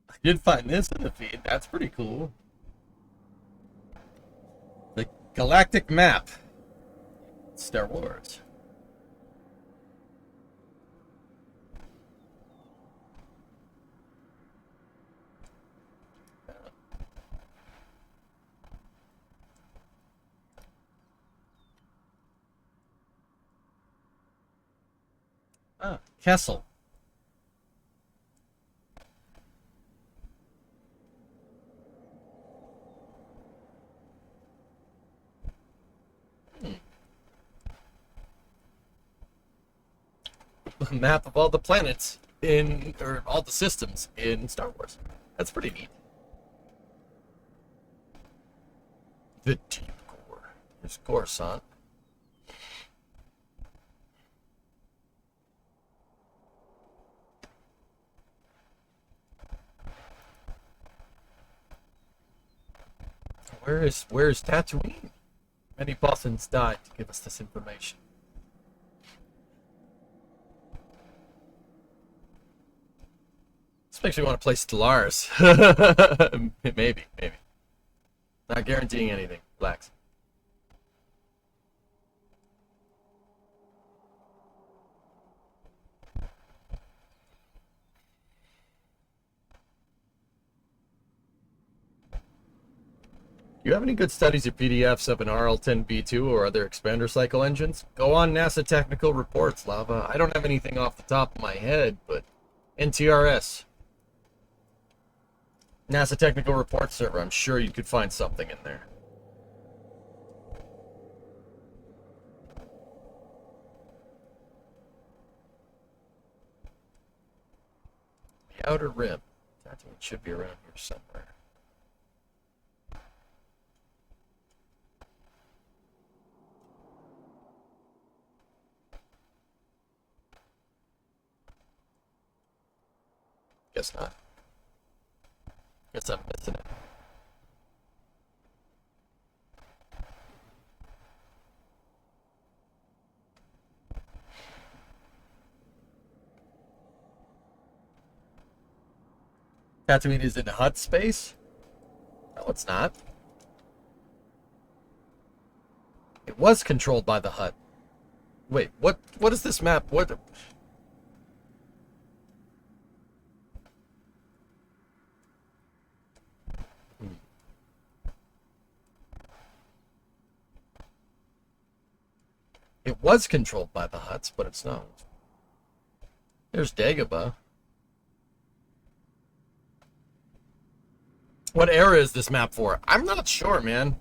I did find this in the feed. That's pretty cool. The galactic map. Star Wars. Kessel. A map of all the planets or all the systems in Star Wars. That's pretty neat. The deep core. There's Coruscant. Where's Tatooine? Many Bothans died to give us this information. This makes me want to play Stellaris. Maybe. Not guaranteeing anything. Relax. Do you have any good studies or PDFs of an RL-10B2 or other expander cycle engines? Go on NASA Technical Reports, Lava. I don't have anything off the top of my head, but NTRS. NASA Technical Reports server. I'm sure you could find something in there. The Outer Rim. I think it should be around here somewhere. Guess not. Guess I'm missing it. Tatooine is in hut space? No, it's not. It was controlled by the hut. Wait, what is this map? What? It was controlled by the huts, but it's not. There's Dagobah. What era is this map for? I'm not sure, man.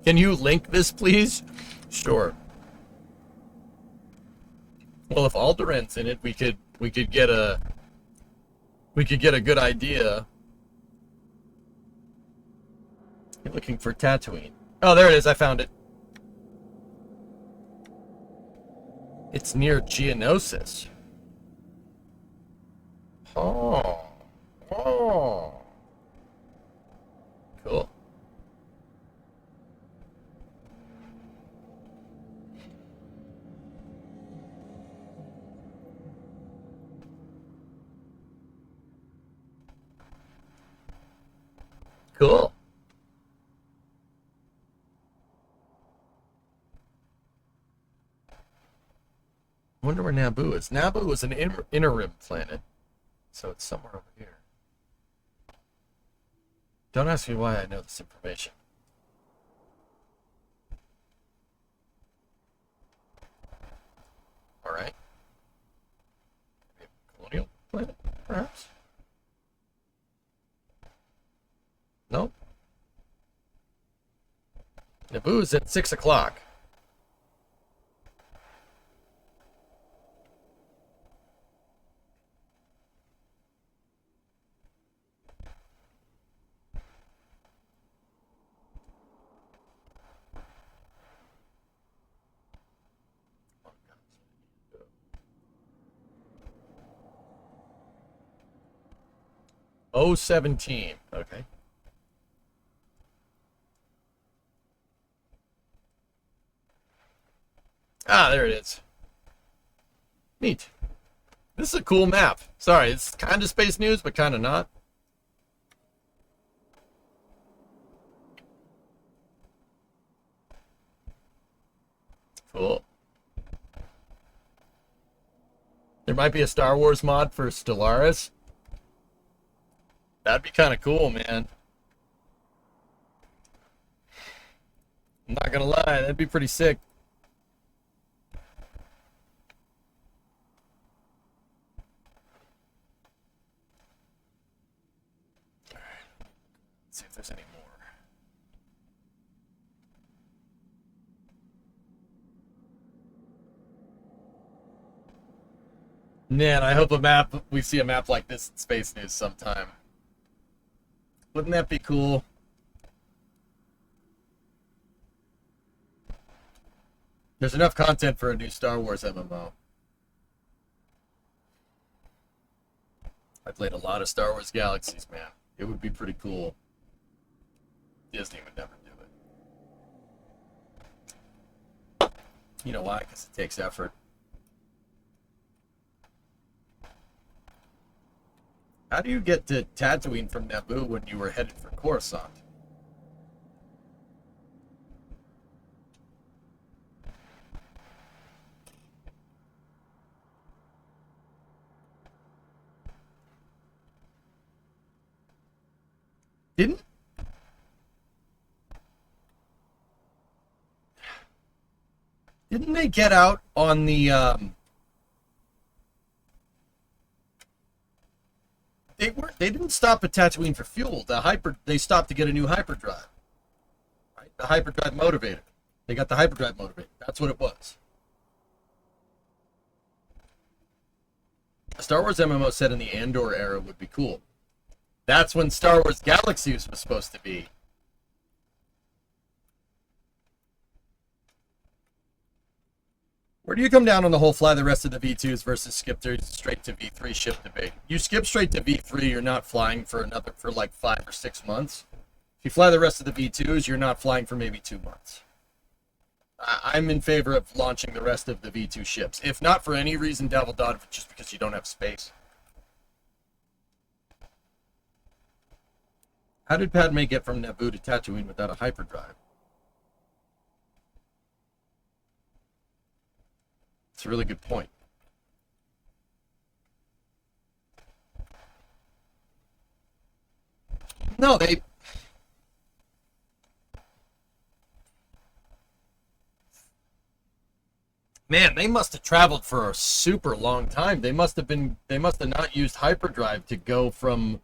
Can you link this, please? Sure. Well, if Alderaan's in it, we could get a good idea. You're looking for Tatooine. Oh, there it is. I found it. It's near Geonosis. Oh. Cool. Cool. I wonder where Naboo is. Naboo is an inner rim planet, so it's somewhere over here. Don't ask me why I know this information. All right. Colonial planet, perhaps? Nope. Naboo is at 6 o'clock. Oh, 17. Okay. Ah, there it is. Neat. This is a cool map. Sorry, it's kind of space news, but kind of not. Cool. There might be a Star Wars mod for Stellaris. That'd be kind of cool, man. I'm not gonna lie, that'd be pretty sick. All right. Let's see if there's any more. Man, I hope we see a map like this in Space News sometime. Wouldn't that be cool? There's enough content for a new Star Wars MMO. I played a lot of Star Wars Galaxies, man. It would be pretty cool. Disney would never do it. You know why? Because it takes effort. How do you get to Tatooine from Naboo when you were headed for Coruscant? Didn't they get out on the they didn't stop at Tatooine for fuel. They stopped to get a new hyperdrive. Right? The hyperdrive motivator. They got the hyperdrive motivator. That's what it was. A Star Wars MMO set in the Andor era would be cool. That's when Star Wars Galaxies was supposed to be. Where do you come down on the whole fly the rest of the V2s versus skip straight to V3 ship debate? You skip straight to V3, you're not flying for like 5 or 6 months. If you fly the rest of the V2s, you're not flying for maybe 2 months. I'm in favor of launching the rest of the V2 ships. If not for any reason, Devil Dawn, just because you don't have space. How did Padme get from Naboo to Tatooine without a hyperdrive? It's a really good point. No, they... Man, they must have traveled for a super long time. They must have not used hyperdrive to go from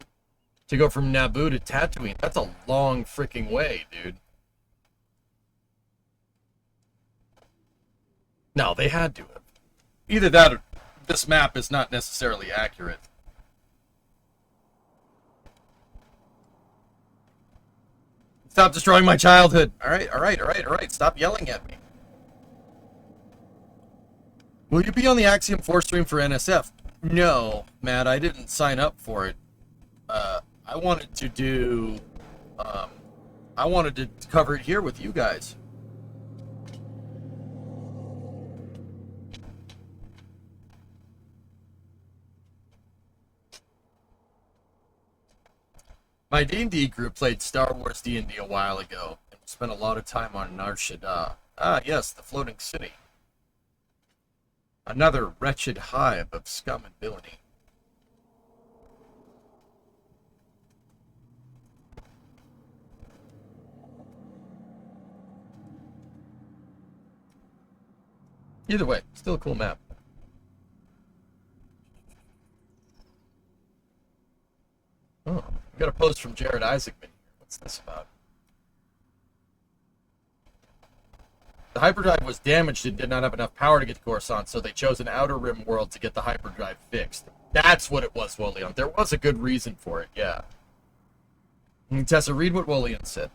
Naboo to Tatooine. That's a long freaking way, dude. No, they had to have. Either that or this map is not necessarily accurate. Stop destroying my childhood. All right. Stop yelling at me. Will you be on the Axiom 4 stream for NSF? No, Matt, I didn't sign up for it. I wanted to cover it here with you guys. My D&D group played Star Wars D&D a while ago, and spent a lot of time on Nar Shaddaa. Ah, yes, the floating city. Another wretched hive of scum and villainy. Either way, still a cool map. Oh, we got a post from Jared Isaacman. What's this about? The hyperdrive was damaged and did not have enough power to get to Coruscant, so they chose an outer rim world to get the hyperdrive fixed. That's what it was, Wolion. There was a good reason for it, yeah. And Tessa, read what Wolion said.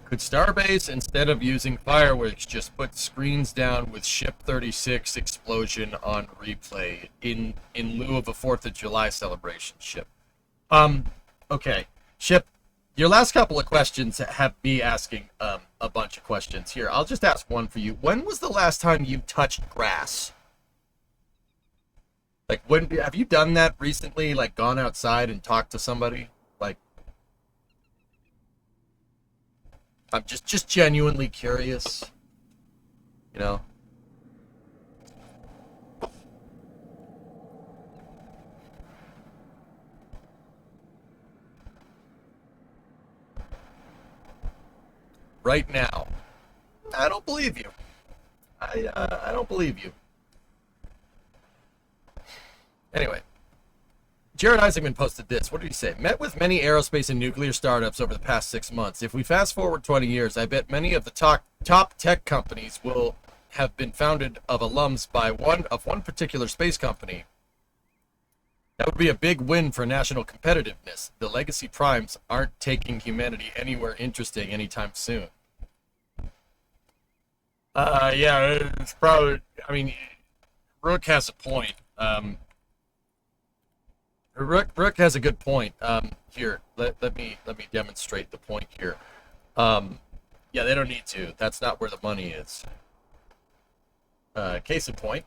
Could Starbase, instead of using fireworks, just put screens down with Ship 36 explosion on replay in lieu of a 4th of July celebration, Ship? Okay. Ship, your last couple of questions have me asking a bunch of questions here. I'll just ask one for you. When was the last time you touched grass? Like, when have you done that recently? Like, gone outside and talked to somebody? Like, I'm just genuinely curious, you know? Right now. I don't believe you. I don't believe you. Anyway. Jared Isaacman posted this. What did he say? Met with many aerospace and nuclear startups over the past 6 months. If we fast forward 20 years, I bet many of the top tech companies will have been founded of alums by one particular space company. That would be a big win for national competitiveness. The legacy primes aren't taking humanity anywhere interesting anytime soon. Yeah, it's probably, I mean, Rook has a point. Rook has a good point. Here, let me demonstrate the point here. Yeah, they don't need to. That's not where the money is. Case in point.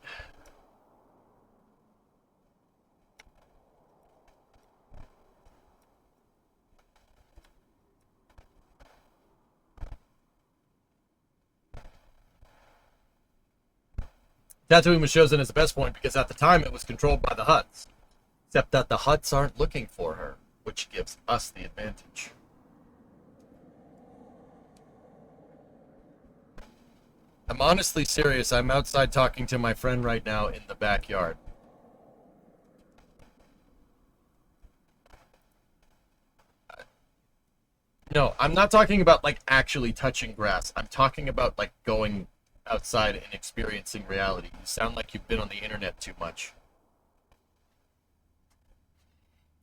Tatooine was chosen as the best point because at the time it was controlled by the Hutts. Except that the Hutts aren't looking for her, which gives us the advantage. I'm honestly serious. I'm outside talking to my friend right now in the backyard. No, I'm not talking about like actually touching grass. I'm talking about like going outside and experiencing reality. You sound like you've been on the internet too much.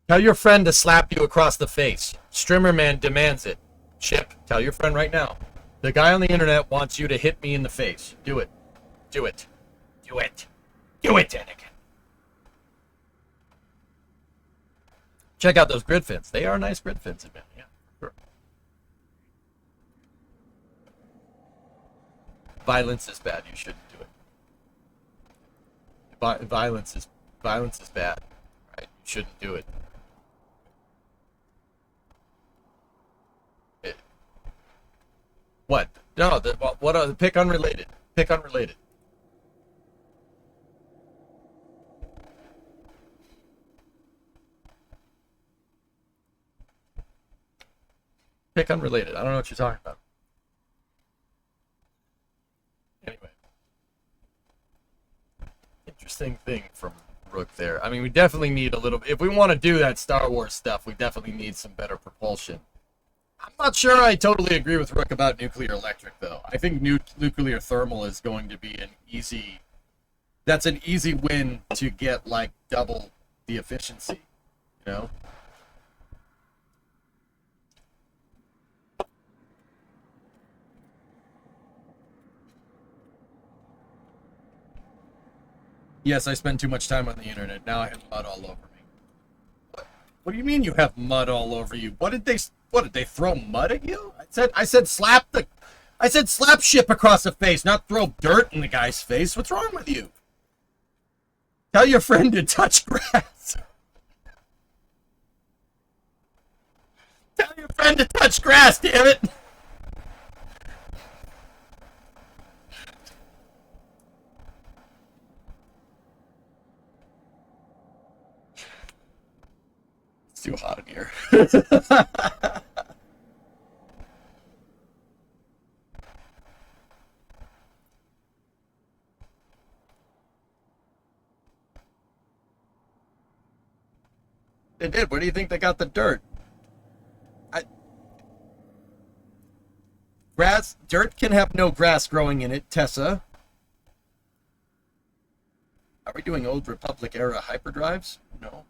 Tell your friend to slap you across the face. Strimmer man demands it. Chip, tell your friend right now. The guy on the internet wants you to hit me in the face. Do it. Do it. Do it. Do it, Anakin. Check out those grid fins. They are nice grid fins, admit. Yeah, sure. Violence is bad. You shouldn't do it. Violence is bad. Right? You shouldn't do it. What? No. What? Pick unrelated. Pick unrelated. Pick unrelated. I don't know what you're talking about. Anyway. Interesting thing from Rook there. I mean, we definitely need a little... If we want to do that Star Wars stuff, we definitely need some better propulsion. I'm not sure I totally agree with Rook about nuclear electric, though. I think nuclear thermal is going to be an easy... That's an easy win to get, like, double the efficiency, you know? Yes, I spend too much time on the internet. Now I have mud all over me. What do you mean you have mud all over you? What did they throw mud at you? I said slap ship across the face, not throw dirt in the guy's face. What's wrong with you? Tell your friend to touch grass. Tell your friend to touch grass, damn it. It's too hot in here. They did. Where do you think they got the dirt? Dirt can have no grass growing in it, Tessa. Are we doing Old Republic era hyperdrives? No.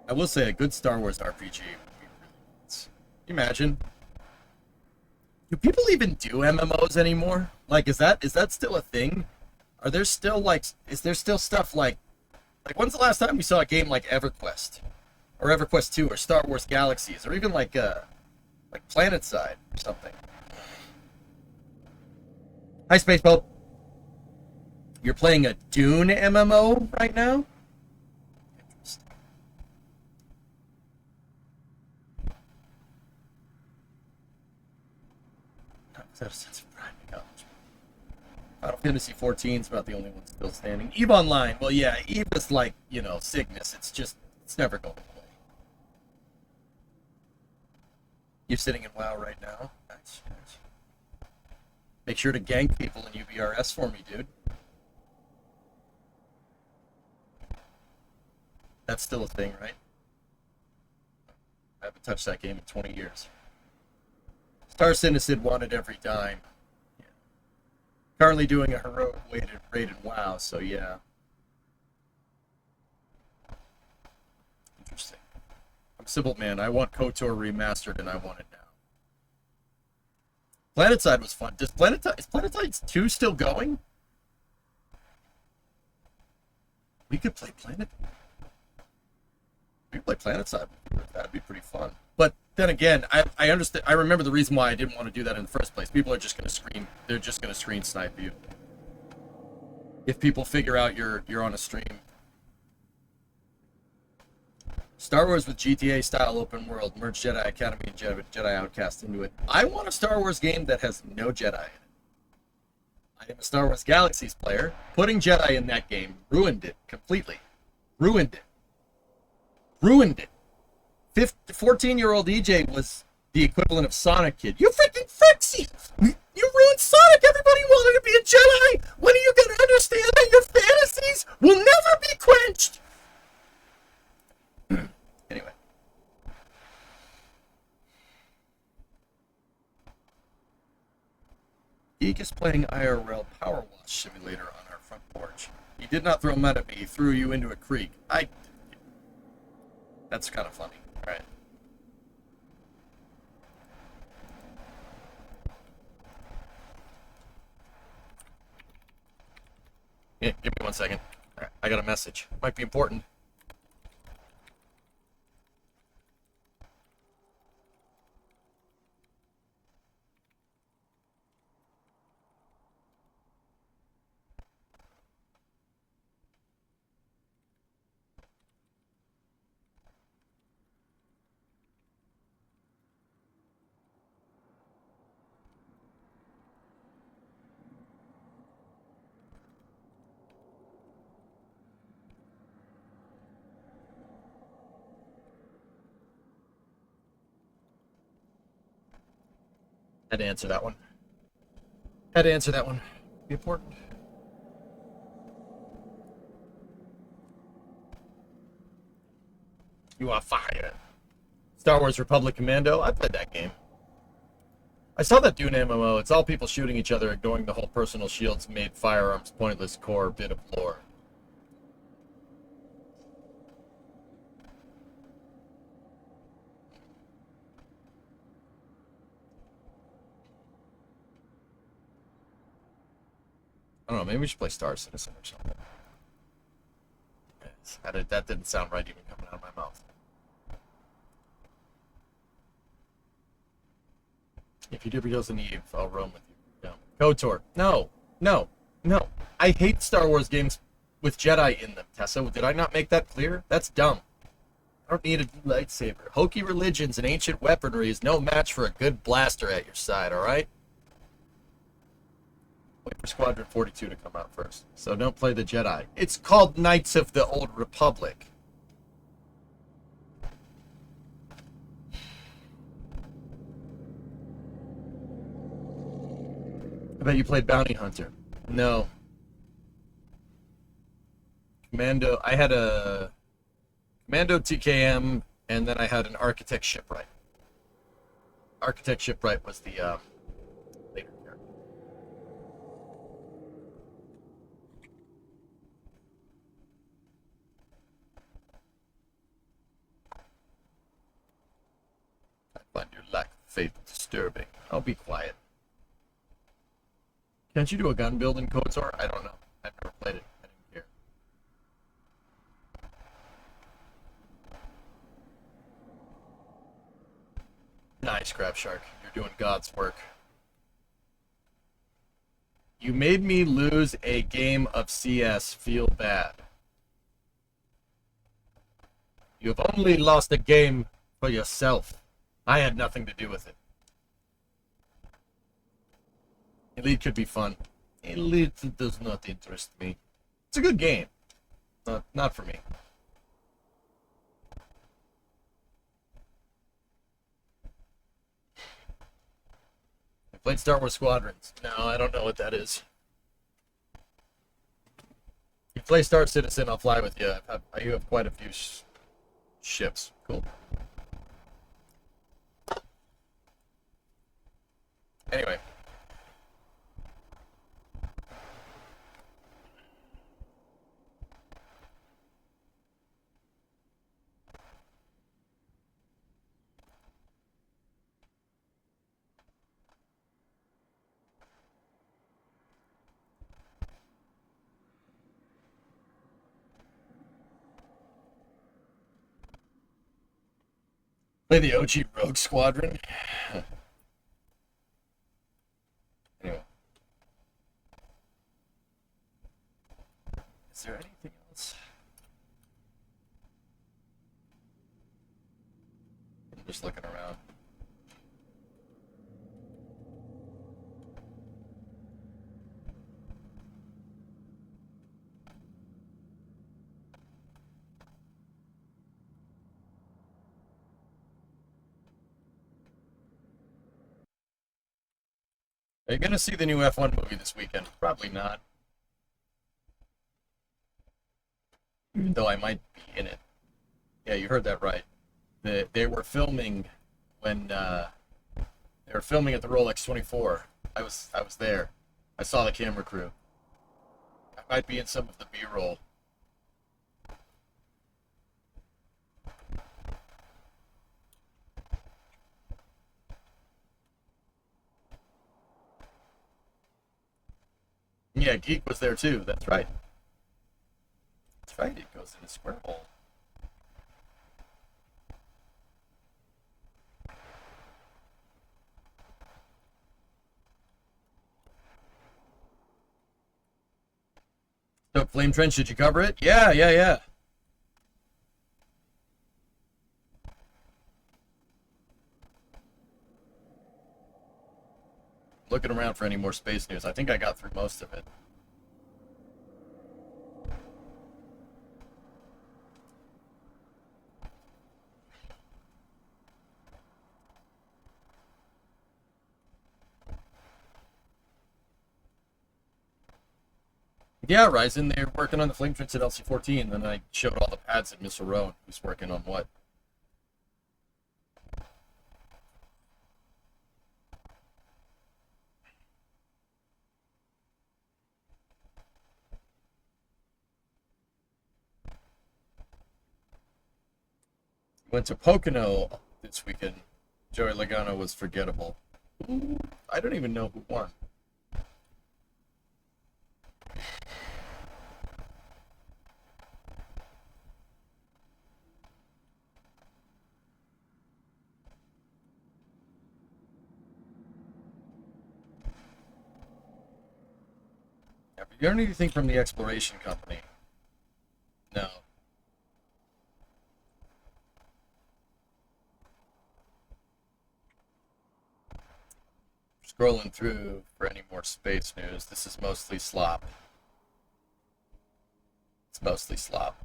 I will say a good Star Wars RPG would be really nice. Imagine. Do people even do MMOs anymore? Like, is that still a thing? Are there still like, is there still stuff like when's the last time we saw a game like EverQuest, or EverQuest 2, or Star Wars Galaxies, or even like PlanetSide or something? Hi, Spaceboat. You're playing a Dune MMO right now? Interesting. Is that a sense of pride and acknowledgement? Final Fantasy 14 is about the only one still standing. EVE Online, well, yeah, EVE is like, you know, Cygnus. It's never going away. You're sitting in WoW right now. Nice. Make sure to gank people in UBRS for me, dude. That's still a thing, right? I haven't touched that game in 20 years. Star Citizen wanted every dime. Yeah. Currently doing a heroic rated WoW, so yeah. Interesting. I'm Sybil Man. I want KOTOR remastered, and I want it now. PlanetSide was fun. Is PlanetSide 2 still going? We could play Planet. We could play Planet Side. That'd be pretty fun. But then again, I understand. I remember the reason why I didn't want to do that in the first place. People are just going to screen. They're just going to screen snipe you. If people figure out you're on a stream. Star Wars with GTA style open world, merge Jedi Academy and Jedi Outcast into it. I want a Star Wars game that has no Jedi in it. I am a Star Wars Galaxies player. Putting Jedi in that game ruined it completely. Ruined it. Ruined it. 14-year-old EJ was the equivalent of Sonic Kid. You freaking foxy! You ruined Sonic! Everybody wanted to be a Jedi! When are you going to understand that your fantasies will never be quenched? Anyway. Geek is playing IRL Power Wash Simulator on our front porch. He did not throw mud at me, he threw you into a creek. That's kind of funny. Alright. Yeah, give me 1 second. Alright, I got a message. Might be important. Had to answer that one. Had to answer that one. Be important. You are fired. Star Wars Republic Commando. I played that game. I saw that Dune MMO. It's all people shooting each other, ignoring the whole personal shields made firearms pointless core bit of lore. I don't know, maybe we should play Star Citizen or something. That didn't sound right even coming out of my mouth. If you dip doesn't Eve, I'll roam with you. No. KOTOR. No. No. No. I hate Star Wars games with Jedi in them, Tessa. Did I not make that clear? That's dumb. I don't need a lightsaber. Hokey religions and ancient weaponry is no match for a good blaster at your side, alright? Wait for Squadron 42 to come out first. So don't play the Jedi. It's called Knights of the Old Republic. I bet you played Bounty Hunter. No. Commando. I had a Commando TKM, and then I had an Architect Shipwright. Architect Shipwright was the later character. I find your lack of faith disturbing. I'll be quiet. Can't you do a gun build in KOTOR? I don't know. I've never played it. I didn't care. Nice, Crab Shark. You're doing God's work. You made me lose a game of CS. Feel bad. You have only lost a game for yourself. I had nothing to do with it. Elite could be fun. Elite does not interest me. It's a good game. Not for me. I played Star Wars Squadrons. No, I don't know what that is. You play Star Citizen, I'll fly with you. You have quite a few ships. Cool. Anyway. Play the OG Rogue Squadron. Anyway. Is there anything else? I'm just looking around. Are you going to see the new F1 movie this weekend? Probably not. Even though I might be in it. Yeah, you heard that right. They were filming when they were filming at the Rolex 24. I was there. I saw the camera crew. I might be in some of the B-roll. Yeah, Geek was there too. That's right. That's right. It goes in a square hole. So, Flame Trench, did you cover it? Yeah. Looking around for any more space news. I think I got through most of it. Yeah, Ryzen, they're working on the Flame Trench at LC14, and I showed all the pads at Missile Row, who's working on what. Went to Pocono this weekend. Joey Logano was forgettable. I don't even know who won. You don't need anything from the exploration company. No. Scrolling through for any more space news. This is mostly slop. It's mostly slop.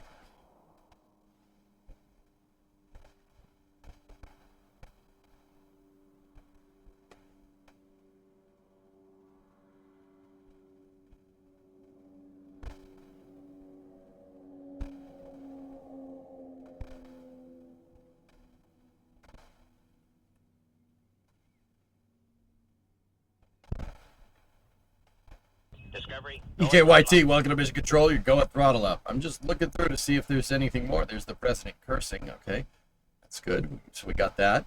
Discovery. EKYT, welcome to Mission Control. You're going throttle up. I'm just looking through to see if there's anything more. There's the president cursing. Okay, that's good. So we got that.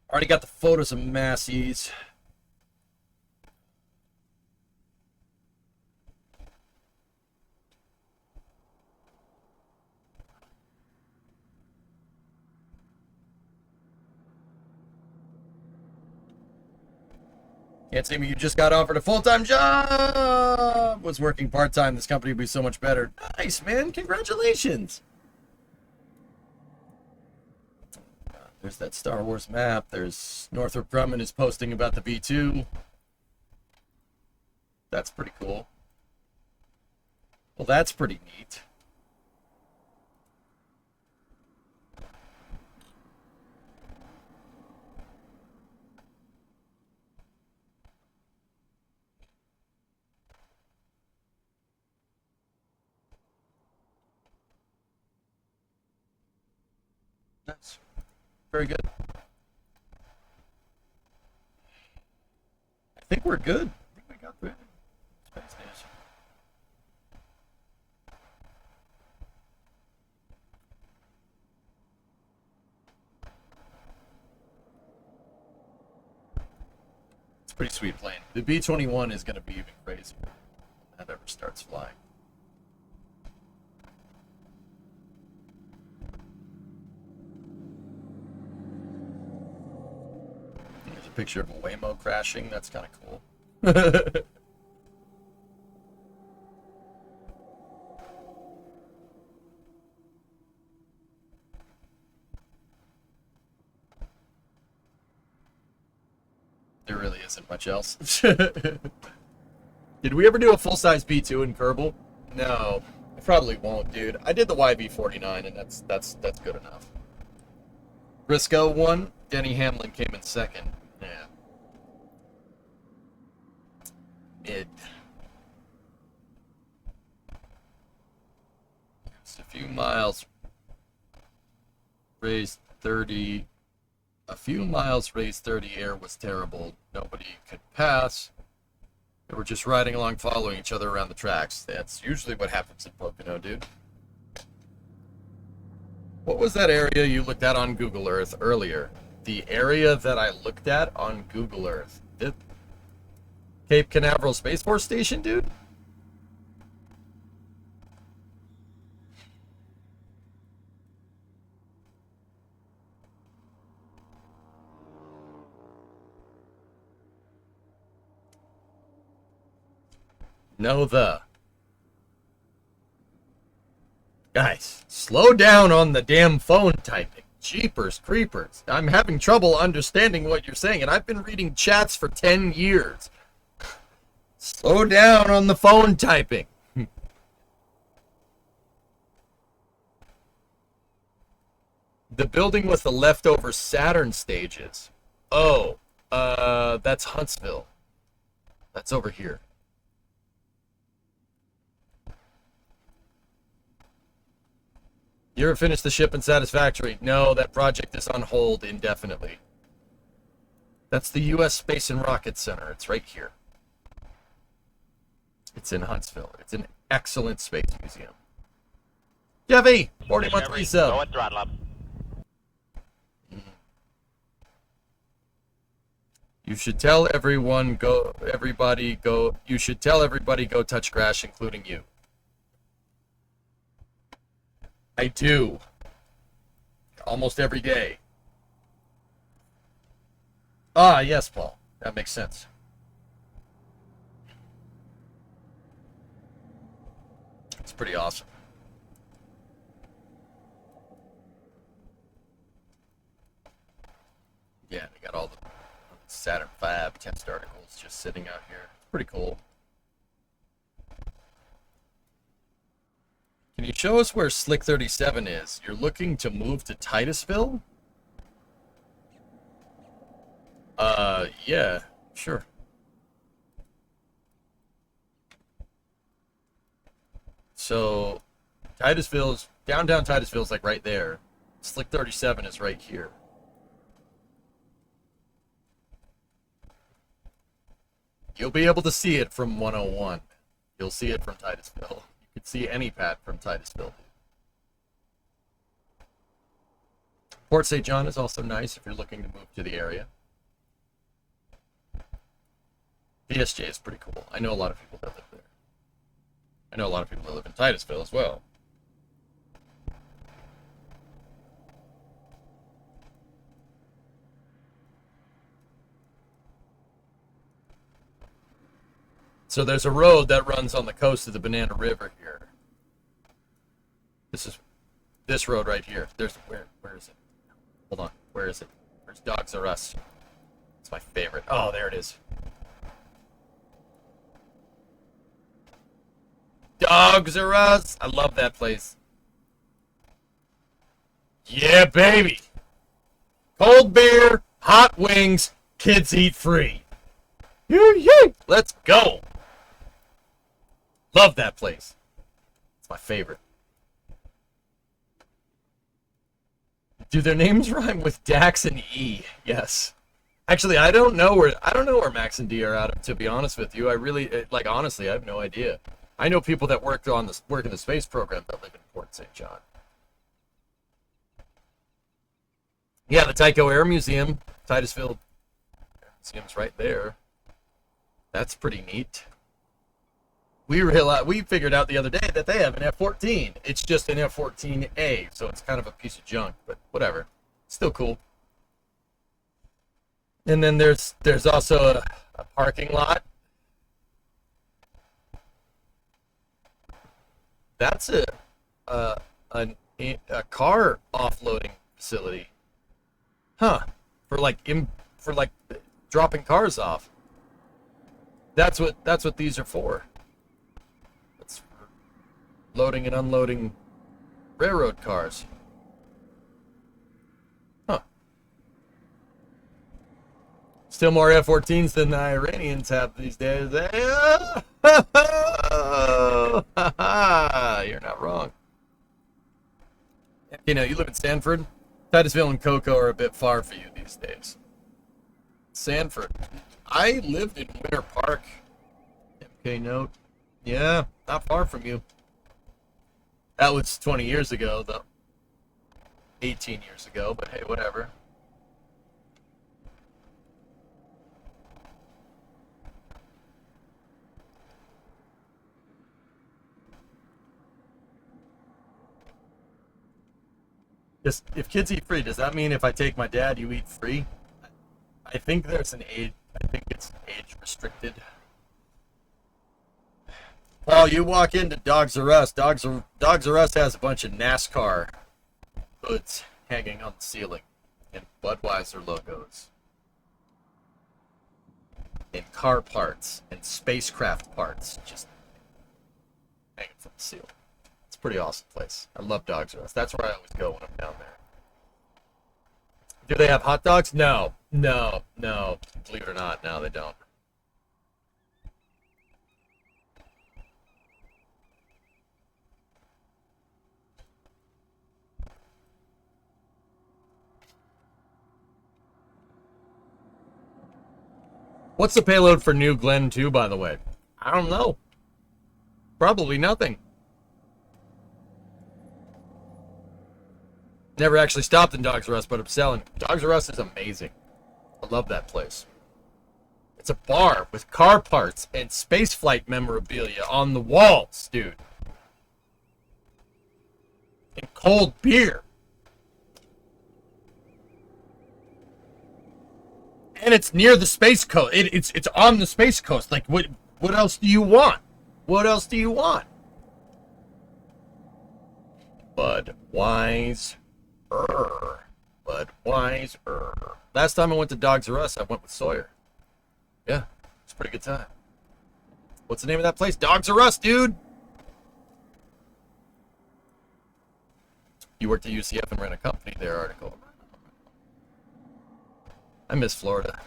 Already got the photos of Massey's. Can't say me you just got offered a full-time job. Was working part-time. This company would be so much better. Nice, man. Congratulations. There's that Star Wars map. There's Northrop Grumman is posting about the B2. That's pretty cool. Well, that's pretty neat. That's very good. I think we're good. I think we got through space news. It's a pretty sweet plane. The B-21 is going to be even crazier when that ever starts flying. picture of a Waymo crashing. That's kind of cool. There really isn't much else. Did we ever do a full-size B2 in Kerbal? No, I probably won't, dude. I did the YB49, and that's good enough. Briscoe won. Denny Hamlin came in second. Yeah. Mid. Just a few miles. Raised 30. A few miles raised 30. Air was terrible. Nobody could pass. They were just riding along, following each other around the tracks. That's usually what happens in Pocono, dude. What was that area you looked at on Google Earth earlier? The area that I looked at on Google Earth. Cape Canaveral Space Force Station, dude? No, the. Guys, slow down on the damn phone typing. Jeepers creepers. I'm having trouble understanding what you're saying, and I've been reading chats for 10 years. Slow down on the phone typing. The building with the leftover Saturn stages. Oh, that's Huntsville. That's over here. You ever finished the ship in Satisfactory? No, that project is on hold indefinitely. That's the U.S. Space and Rocket Center. It's right here. It's in Huntsville. It's an excellent space museum. Jeffy, 40 monthly sub. Go at throttle up. You should tell everybody go touch grass, including you. I do. Almost every day. Ah, yes, Paul. That makes sense. It's pretty awesome. Yeah, they got all the Saturn V test articles just sitting out here. It's pretty cool. Can you show us where Slick 37 is? You're looking to move to Titusville? Yeah, sure. So, downtown Titusville is like right there. Slick 37 is right here. You'll be able to see it from 101. You'll see it from Titusville. You can see any pad from Titusville. Port St. John is also nice if you're looking to move to the area. PSJ is pretty cool. I know a lot of people that live there. I know a lot of people that live in Titusville as well. So there's a road that runs on the coast of the Banana River here. This road right here. Where is it? Hold on. Where is it? Where's Dogs R Us? It's my favorite. Oh, there it is. Dogs R Us. I love that place. Yeah, baby. Cold beer, hot wings, kids eat free. Yee! Let's go. Love that place. It's my favorite. Do their names rhyme with Dax and E? Yes. Actually, I don't know where Max and D are out of, to be honest with you. I really, honestly, I have no idea. I know people that work in the space program that live in Port St. John. Yeah, the Tycho Air Museum, Titusville Museum's right there. That's pretty neat. We figured out the other day that they have an F-14. It's just an F-14A, so it's kind of a piece of junk, but whatever. Still cool. And then there's also a parking lot. That's a car offloading facility, huh? For like dropping cars off. That's what these are for. It's for loading and unloading railroad cars. Huh. Still more F-14s than the Iranians have these days. You're not wrong. You know, you live in Sanford. Titusville and Cocoa are a bit far for you these days. Sanford. I lived in Winter Park. MK note. Yeah, not far from you. That was 20 years ago, though. 18 years ago, but hey, whatever. Just, if kids eat free, does that mean if I take my dad, you eat free? I think there's an age. I think it's age restricted. Paul, you walk into Dogs R Us. Dogs R Us has a bunch of NASCAR hoods hanging on the ceiling, and Budweiser logos, and car parts, and spacecraft parts, just hanging from the ceiling. It's a pretty awesome place. I love Dogs R Us. That's where I always go when I'm down there. Do they have hot dogs? No. Believe it or not, no, they don't. What's the payload for New Glenn 2, by the way? I don't know. Probably nothing. Never actually stopped in Dogs R Us, but I'm selling. Dogs R Us is amazing. I love that place. It's a bar with car parts and spaceflight memorabilia on the walls, dude. And cold beer. And it's near the Space Coast. It's on the Space Coast. Like, what else do you want? What else do you want? Budweiser. Last time I went to Dogs R Us, I went with Sawyer. Yeah, it's a pretty good time. What's the name of that place? Dogs R Us, dude. You worked at UCF and ran a company there, article. I miss Florida.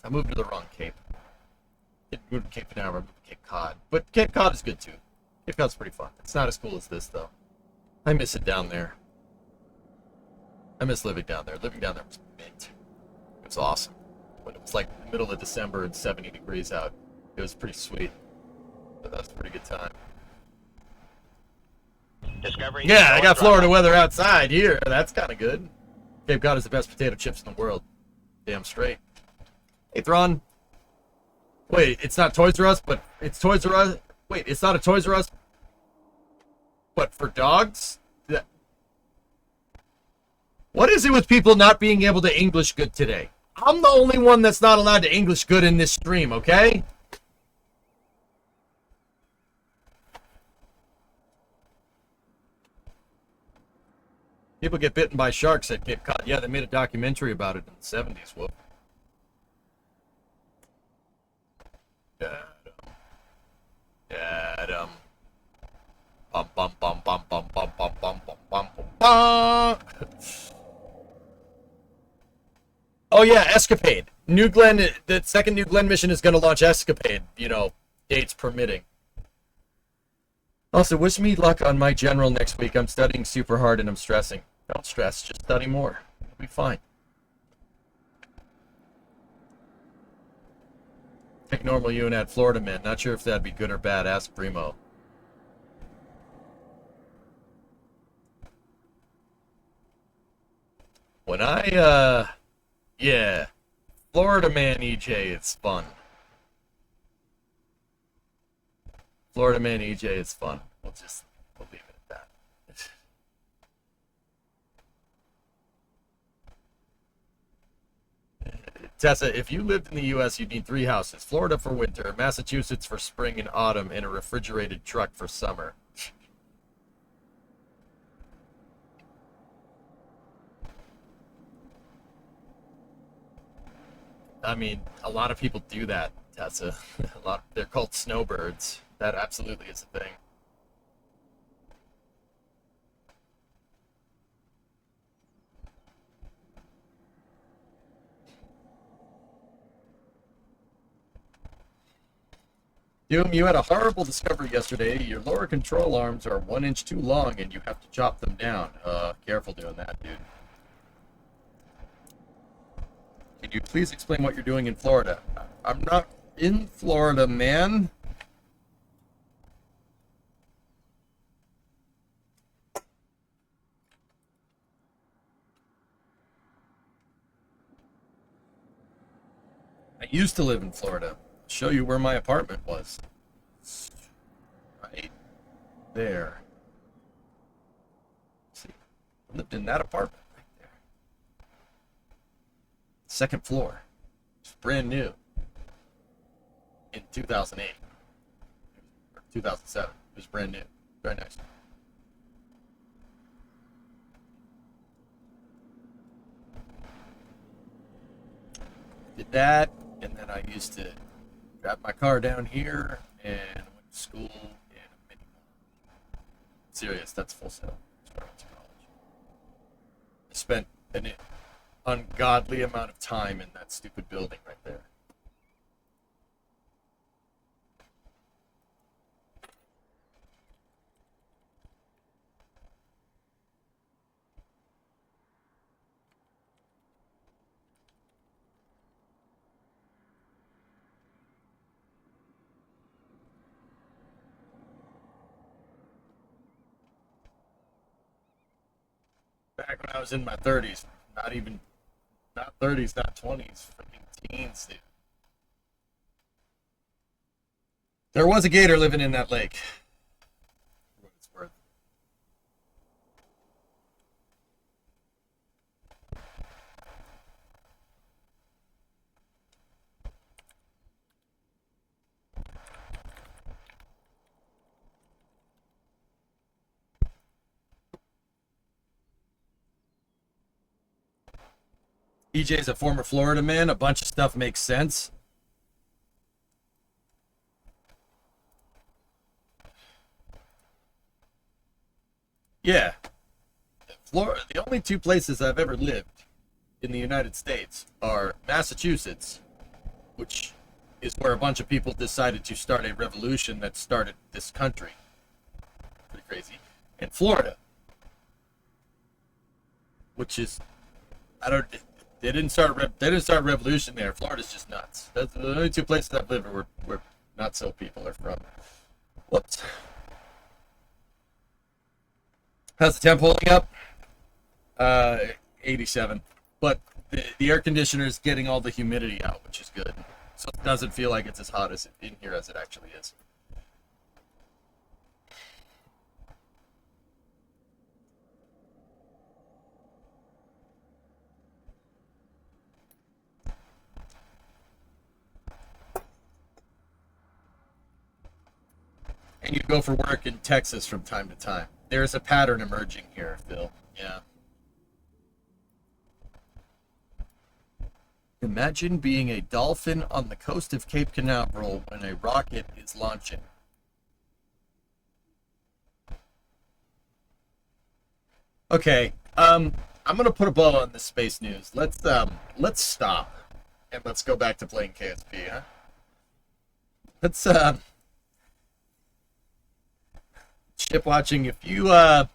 I moved to the wrong Cape. Didn't move to Cape Canaveral, I moved to Cape Cod. But Cape Cod is good too. Cape Cod's pretty fun. It's not as cool as this though. I miss it down there. I miss living down there. Living down there was mint. It was awesome. When it was like the middle of December and 70 degrees out, it was pretty sweet. But that was a pretty good time. Discovery. Yeah, I got Florida weather outside here. That's kind of good. Cape Cod is the best potato chips in the world. Damn straight. Hey, Thron. Wait, it's not Toys R Us, but it's Toys R Us. Wait, it's not a Toys R Us, but for dogs? What is it with people not being able to English good today? I'm the only one that's not allowed to English good in this stream, okay? People get bitten by sharks at Cape Cod. Yeah, they made a documentary about it in the 70s. Whoop. Adam. Bum bum bum bum bum bum bum bum bum bum bum. Oh yeah, Escapade. New Glenn. The second New Glenn mission is going to launch Escapade. You know, dates permitting. Also, wish me luck on my general next week. I'm studying super hard and I'm stressing. Don't stress. Just study more. You'll be fine. Take normal you and add Florida man. Not sure if that'd be good or bad. Ask Primo. When yeah. Florida man EJ, it's fun. Florida man EJ is fun. We'll leave it at that. Tessa, if you lived in the U.S., you'd need 3 houses. Florida for winter, Massachusetts for spring and autumn, and a refrigerated truck for summer. I mean, a lot of people do that, Tessa. They're called snowbirds. That absolutely is a thing. Doom, you had a horrible discovery yesterday. Your lower control arms are 1 inch too long and you have to chop them down. Careful doing that, dude. Can you please explain what you're doing in Florida? I'm not in Florida, man. I used to live in Florida. I'll show you where my apartment was. Right there. See, I lived in that apartment right there. Second floor. It's brand new. In 2008. Or 2007. It was brand new. Very nice. Did that, and then I used to drive my car down here and went to school in a mini. Serious, that's Full Sail. That's where I went to college. I spent an ungodly amount of time in that stupid building right there. Back when I was in my 30s, not 30s, not 20s, freaking teens, dude. There was a gator living in that lake. For what it's worth. EJ's a former Florida man. A bunch of stuff makes sense. Yeah. Florida, the only 2 places I've ever lived in the United States are Massachusetts, which is where a bunch of people decided to start a revolution that started this country. Pretty crazy. And Florida, which is, they didn't start a revolution there. Florida's just nuts. That's the only 2 places I've lived where not so people are from. Whoops. How's the temp holding up? 87. But the air conditioner is getting all the humidity out, which is good. So it doesn't feel like it's as hot as in here as it actually is. And you go for work in Texas from time to time. There's a pattern emerging here, Phil. Yeah. Imagine being a dolphin on the coast of Cape Canaveral when a rocket is launching. Okay, I'm gonna put a bow on this space news. Let's stop and let's go back to playing KSP, huh? Let's ship watching. If you want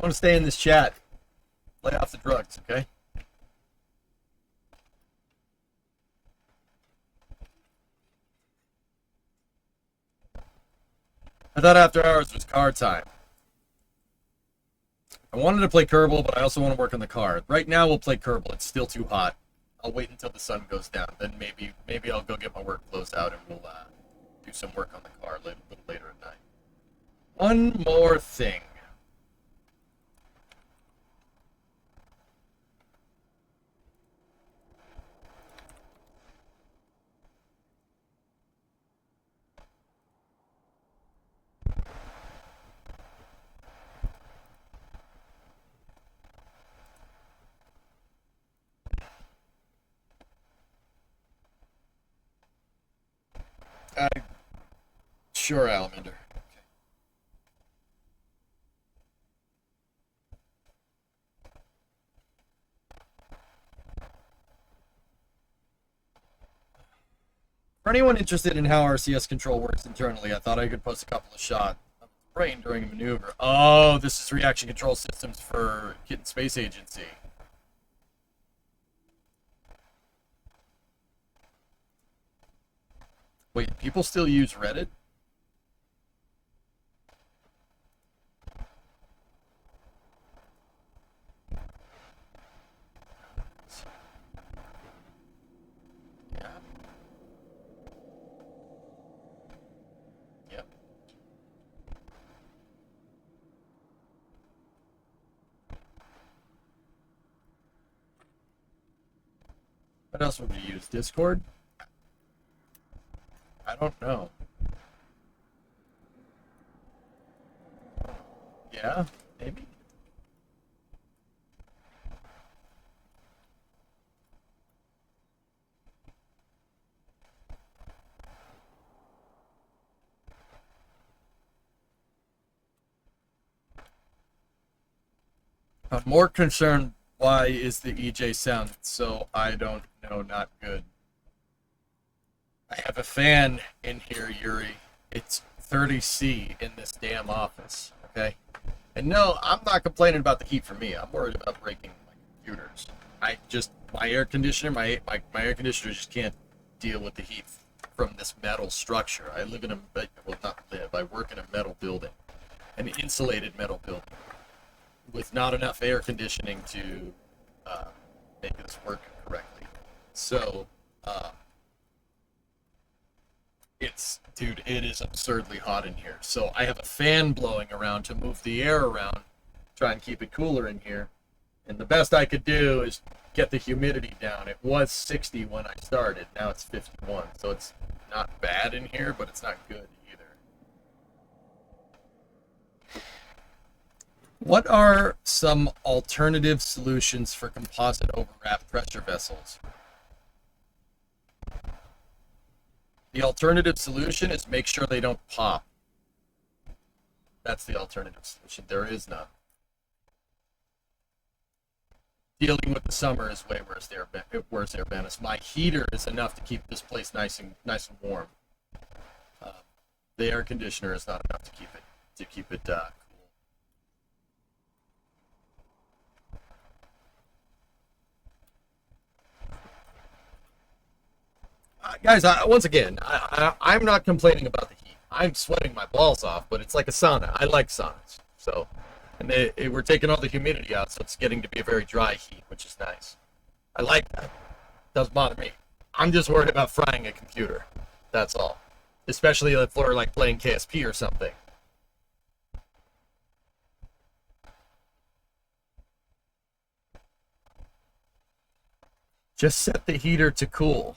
to stay in this chat, lay off the drugs, okay? I thought After Hours was car time. I wanted to play Kerbal, but I also want to work on the car. Right now, we'll play Kerbal. It's still too hot. I'll wait until the sun goes down. Then maybe I'll go get my work clothes out and we'll do some work on the car a little later at night. One more thing. Sure, Alamander. For anyone interested in how RCS control works internally, I thought I could post a couple of shots of the brain during a maneuver. Oh, this is reaction control systems for Kitten Space Agency. Wait, people still use Reddit? Yeah. Yep. What else would you use? Discord? I don't know. Yeah, maybe. I'm more concerned, why is the EJ sound so, I don't know, not good? I have a fan in here, Yuri. It's 30C in this damn office, okay? And no, I'm not complaining about the heat for me. I'm worried about breaking my computers. My air conditioner, my air conditioner just can't deal with the heat from this metal structure. I live in a, well, not live, I work in a metal building, an insulated metal building, with not enough air conditioning to make this work correctly. So, dude, it is absurdly hot in here. So I have a fan blowing around to move the air around, try and keep it cooler in here. And the best I could do is get the humidity down. It was 60 when I started. Now it's 51. So it's not bad in here, but it's not good either. What are some alternative solutions for composite overwrap pressure vessels? The alternative solution is make sure they don't pop. That's the alternative solution. There is none. Dealing with the summer is way worse there, Bannis. My heater is enough to keep this place nice and warm. The air conditioner is not enough to keep it cool. Guys, once again, I'm not complaining about the heat. I'm sweating my balls off, but it's like a sauna. I like saunas. So, and we're taking all the humidity out, so it's getting to be a very dry heat, which is nice. I like that. Doesn't bother me. I'm just worried about frying a computer. That's all. Especially if we're like playing KSP or something. Just set the heater to cool.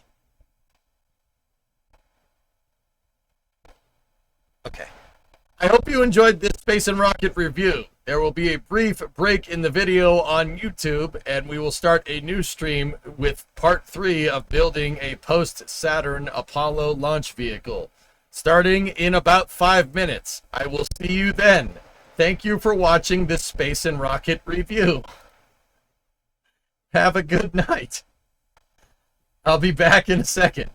Okay. I hope you enjoyed this Space and Rocket review. There will be a brief break in the video on YouTube, and we will start a new stream with part 3 of building a post-Saturn Apollo launch vehicle, starting in about 5 minutes. I will see you then. Thank you for watching this Space and Rocket review. Have a good night. I'll be back in a second.